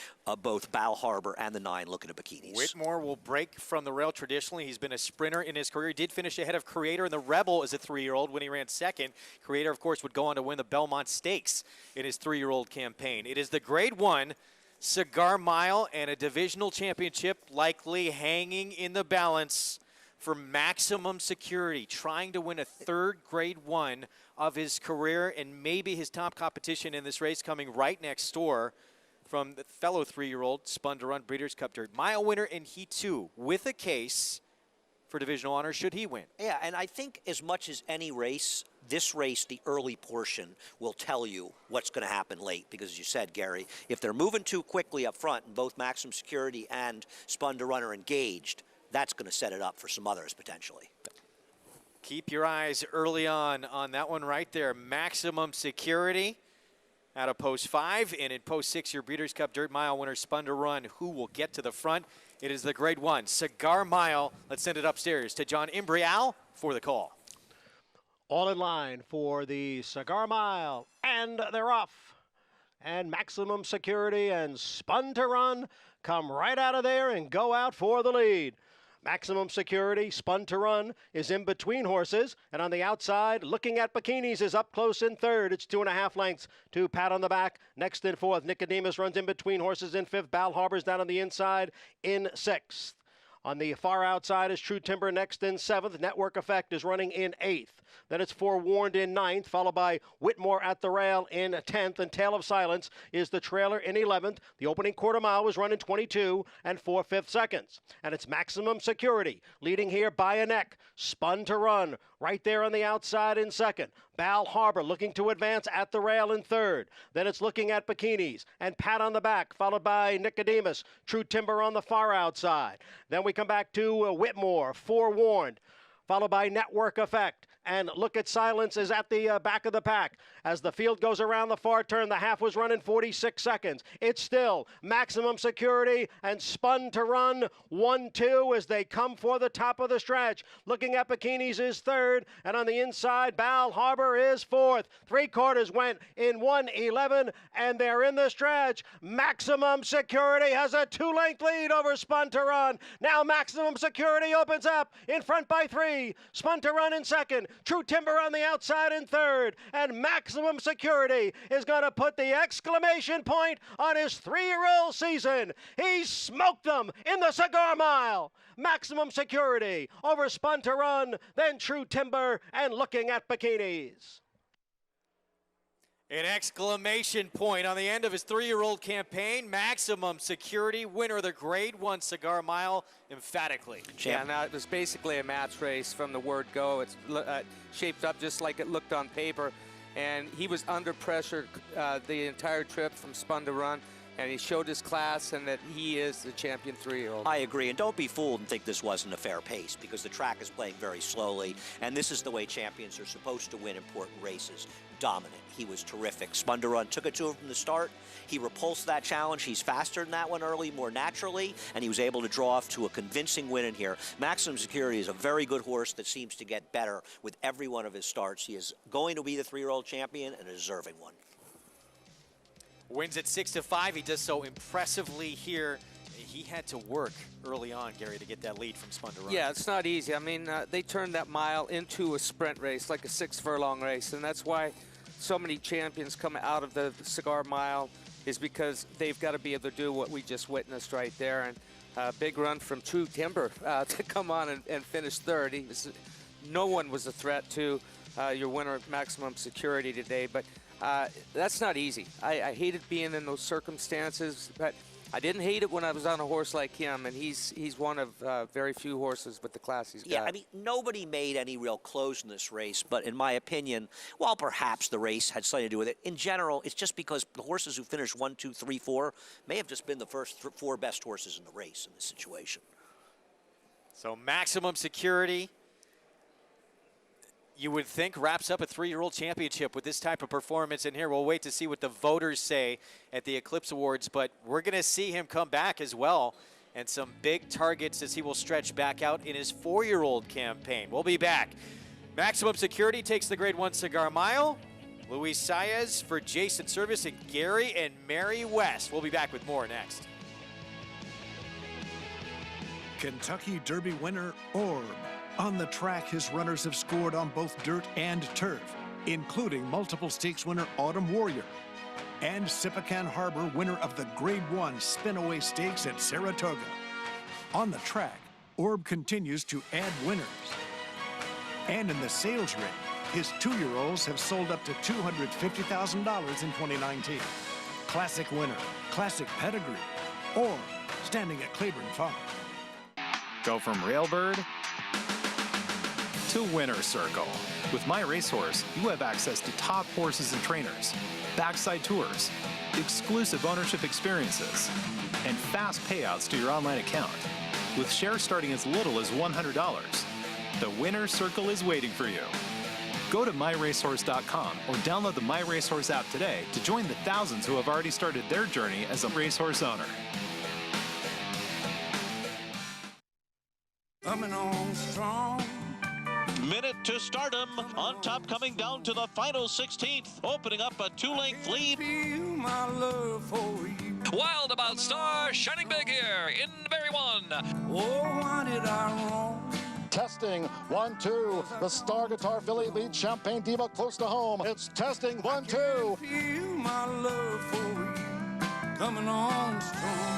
Both Bal Harbor and the 9 looking at bikinis. Whitmore will break from the rail traditionally. He's been a sprinter in his career. He did finish ahead of Creator and the Rebel as a 3-year-old when he ran second. Creator, of course, would go on to win the Belmont Stakes in his 3-year-old campaign. It is the Grade 1 Cigar Mile and a divisional championship likely hanging in the balance for Maximum Security, trying to win a 3rd Grade 1 of his career, and maybe his top competition in this race coming right next door from the fellow 3-year-old Spun to Run Breeders' Cup Dirt Mile winner in Heat 2 with a case for divisional honor should he win. Yeah, and I think as much as any race, this race, the early portion, will tell you what's going to happen late. Because as you said, Gary, if they're moving too quickly up front and both Maximum Security and Spun to Run are engaged, that's going to set it up for some others potentially. Keep your eyes early on that one right there. Maximum Security out of post 5, and in post 6, your Breeders' Cup Dirt Mile winner Spun to Run, who will get to the front. It is the Grade 1 Cigar Mile. Let's send it upstairs to John Imbrial for the call. All in line for the Cigar Mile, and they're off. And Maximum Security and Spun to Run come right out of there and go out for the lead. Maximum Security, Spun to Run, is in between horses, and on the outside, looking at bikinis, is up close in 3rd. It's 2.5 lengths to Pat on the back. Next in 4th, Nicodemus runs in between horses in 5th. Bal Harbor's down on the inside in 6th. On the far outside is True Timber next in 7th. Network Effect is running in 8th. Then it's Forewarned in 9th, followed by Whitmore at the rail in 10th. And Tale of Silence is the trailer in 11th. The opening quarter mile was running 22 and 4/5 seconds. And it's Maximum Security leading here by a neck. Spun to Run right there on the outside in 2nd. Bal Harbor looking to advance at the rail in 3rd. Then it's looking at bikinis and Pat on the back, followed by Nicodemus. True Timber on the far outside. Then we come back to Whitmore, Forewarned, followed by Network Effect. And Look at Silence is at the back of the pack. As the field goes around the far turn, the half was running 46 seconds. It's still Maximum Security and Spun to Run 1-2 as they come for the top of the stretch. Looking at bikinis is 3rd, and on the inside, Bal Harbor is 4th. 3/4 went in 1:11, and they're in the stretch. Maximum Security has a 2-length lead over Spun to Run. Now Maximum Security opens up in front by 3. Spun to Run in 2nd. True Timber on the outside in third. And Maximum Security is going to put the exclamation point on his 3-year-old season. He smoked them in the Cigar Mile. Maximum Security over Spun to Run, then True Timber, and Looking at Bikinis. An exclamation point on the end of his 3-year-old campaign. Maximum Security, winner of the Grade 1 Cigar Mile, emphatically. Yeah, now it was basically a match race from the word go. It's shaped up just like it looked on paper. And he was under pressure the entire trip from Spun to Run. And he showed his class and that he is the champion 3-year-old. I agree, and don't be fooled and think this wasn't a fair pace, because the track is playing very slowly, and this is the way champions are supposed to win important races. Dominant. He was terrific. Spun to Run took it to him from the start. He repulsed that challenge. He's faster than that one early, more naturally, and he was able to draw off to a convincing win in here. Maximum Security is a very good horse that seems to get better with every one of his starts. He is going to be the 3-year-old champion and a deserving one. Wins at 6-5. He does so impressively here. He had to work early on, Gary, to get that lead from Spun to Run. Yeah, it's not easy. I mean, they turned that mile into a sprint race, like a 6-furlong race, and that's why so many champions come out of the Cigar Mile, is because they've got to be able to do what we just witnessed right there. And a big run from True Timber to come on and finish third. No one was a threat to your winner of Maximum Security today, but that's not easy. I hated being in those circumstances, but I didn't hate it when I was on a horse like him, and he's one of very few horses with the class he's got. Yeah, I mean, nobody made any real close in this race, but in my opinion, while perhaps the race had something to do with it, in general, it's just because the horses who finished 1, 2, 3, 4 may have just been the first 4 best horses in the race in this situation. So Maximum Security, you would think, wraps up a 3-year-old championship with this type of performance in here. We'll wait to see what the voters say at the Eclipse Awards, but we're going to see him come back as well, and some big targets as he will stretch back out in his 4-year-old campaign. We'll be back. Maximum Security takes the Grade 1 Cigar Mile. Luis Saez for Jason Service and Gary and Mary West. We'll be back with more next. Kentucky Derby winner Orb. On the track, his runners have scored on both dirt and turf, including multiple stakes winner Autumn Warrior and Sipacan Harbor, winner of the Grade 1 Spinaway Stakes at Saratoga. On the track, Orb continues to add winners. And in the sales ring, his 2-year-olds have sold up to $250,000 in 2019. Classic winner, classic pedigree, Orb, standing at Claiborne Farm. Go from Railbird to Winner's Circle. With My Racehorse, you have access to top horses and trainers, backside tours, exclusive ownership experiences, and fast payouts to your online account. With shares starting as little as $100, the Winner's Circle is waiting for you. Go to myracehorse.com or download the My Racehorse app today to join the thousands who have already started their journey as a racehorse owner. Coming on strong. Minute to stardom. On top, coming down to the final 16th, opening up a 2-length lead. My love for you. Wild About Star, shining big here in Berry 1. Oh, why did I wrong? Testing 1, 2. The Star Guitar filly leads Champagne Diva close to home. It's testing 1, 2. Feel my love for you. Coming on strong.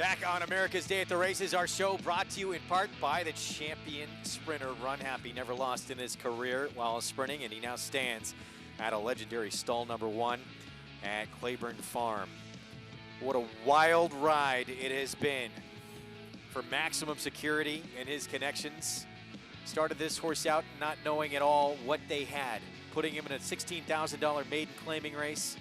Back on America's Day at the Races, our show brought to you in part by the champion sprinter Run Happy. Never lost in his career while sprinting, and he now stands at a legendary stall number 1 at Claiborne Farm. What a wild ride it has been for Maximum Security and his connections. Started this horse out not knowing at all what they had, putting him in a $16,000 maiden claiming race.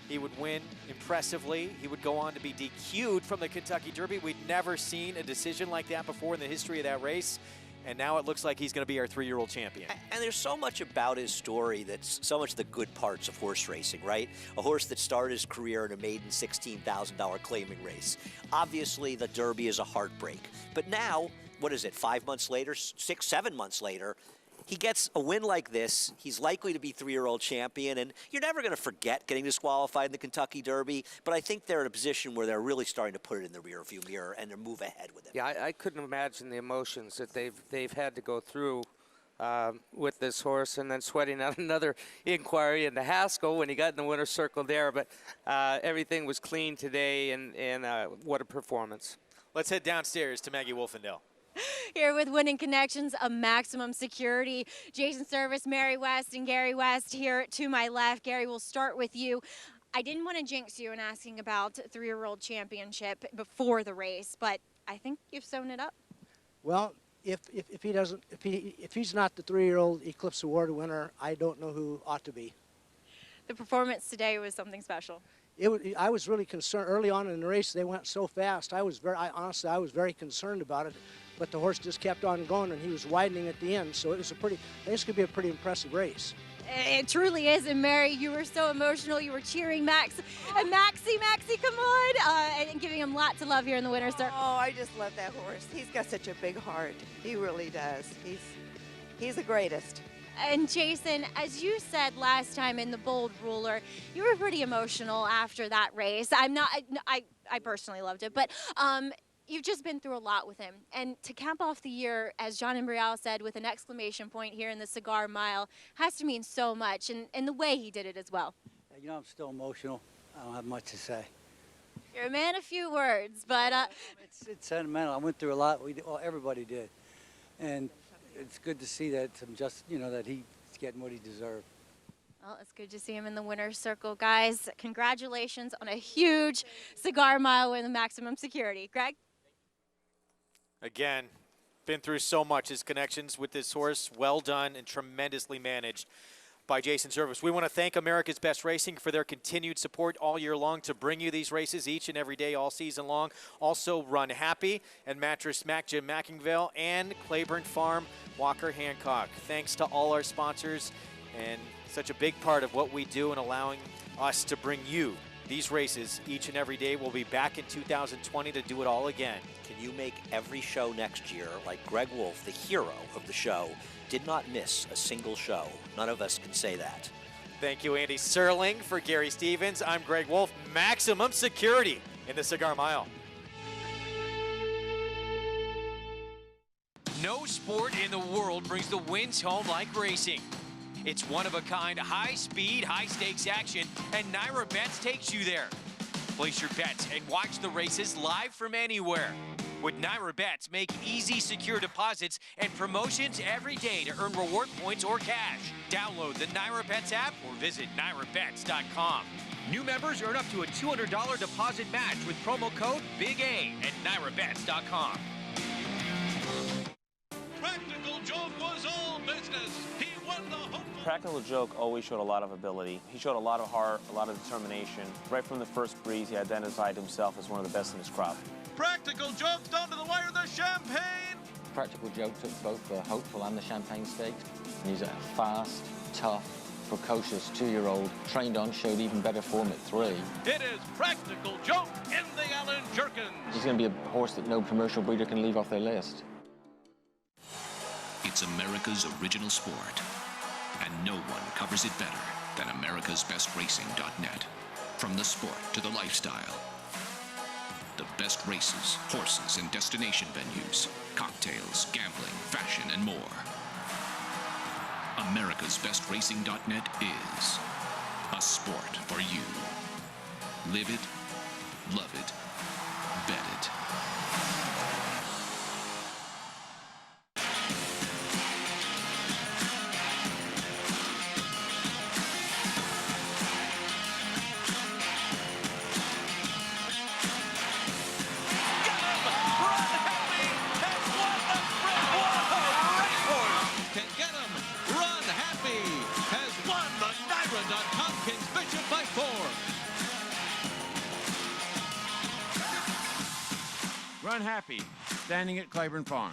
He would win impressively. He would go on to be DQ'd from the Kentucky Derby. We'd never seen a decision like that before in the history of that race. And now it looks like he's going to be our 3-year-old champion. And there's so much about his story that's so much of the good parts of horse racing, right? A horse that started his career in a maiden $16,000 claiming race. Obviously, the Derby is a heartbreak. But now, what is it, 5 months later, 6, 7 months later, he gets a win like this. He's likely to be 3-year-old champion, and you're never going to forget getting disqualified in the Kentucky Derby, but I think they're in a position where they're really starting to put it in the rearview mirror and to move ahead with it. Yeah, I couldn't imagine the emotions that they've had to go through with this horse, and then sweating out another inquiry into Haskell when he got in the winner's circle there, but everything was clean today, and what a performance. Let's head downstairs to Maggie Wolfendale. Here with Winning Connections of Maximum Security, Jason Service, Mary West, and Gary West here to my left. Gary, we'll start with you. I didn't want to jinx you in asking about 3-year-old championship before the race, but I think you've sewn it up. Well, if he's not the 3-year-old Eclipse Award winner, I don't know who ought to be. The performance today was something special. I was really concerned early on in the race. They went so fast. Honestly, I was very concerned about it. But the horse just kept on going, and he was widening at the end. So it was this could be a pretty impressive race. It truly is. And Mary, you were so emotional. You were cheering Max and Maxie, come on, and giving him lots of love here in the winner's circle. Oh, I just love that horse. He's got such a big heart. He really does. He's the greatest. And Jason, as you said last time in the Bold Ruler, you were pretty emotional after that race. I personally loved it, but you've just been through a lot with him. And to cap off the year, as John Imbrial said, with an exclamation point here in the Cigar Mile, has to mean so much, and the way he did it as well. You know, I'm still emotional. I don't have much to say. You're a man of few words, but it's sentimental. I went through a lot. Everybody did, and it's good to see that that he's getting what he deserved. Well, it's good to see him in the winner's circle, guys. Congratulations on a huge Cigar Mile win with Maximum Security. Greg? Again, been through so much. His connections with this horse, well done and tremendously managed by Jason Service. We want to thank America's Best Racing for their continued support all year long to bring you these races each and every day all season long. Also, Run Happy and Mattress Mac Jim Mackingville and Claiborne Farm Walker Hancock. Thanks to all our sponsors and such a big part of what we do in allowing us to bring you these races each and every day. We'll be back in 2020 to do it all again. Can you make every show next year like Greg Wolf, the hero of the show, did not miss a single show? None of us can say that. Thank you, Andy Serling. For Gary Stevens, I'm Greg Wolf. Maximum Security in the Cigar Mile. No sport in the world brings the wins home like racing. It's one-of-a-kind, high-speed, high-stakes action, and Naira Bets takes you there. Place your bets and watch the races live from anywhere. With Naira Bets, make easy, secure deposits and promotions every day to earn reward points or cash. Download the Naira Bets app or visit NairaBets.com. New members earn up to a $200 deposit match with promo code Big A at NairaBets.com. Practical Joke was all business. He won the hopeful. Practical Joke always showed a lot of ability. He showed a lot of heart, a lot of determination. Right from the first breeze, he identified himself as one of the best in his crop. Practical Joke down to the wire, the Champagne. Practical Joke took both the Hopeful and the Champagne Stakes. He's a fast, tough, precocious 2-year-old, trained on, showed even better form at 3. It is Practical Joke in the Allen Jerkins. He's going to be a horse that no commercial breeder can leave off their list. It's America's original sport, and no one covers it better than americasbestracing.net. From the sport to the lifestyle, the best races, horses, and destination venues, cocktails, gambling, fashion, and more. americasbestracing.net is a sport for you. Live it, love it, bet it. happy standing at Claiborne Farm.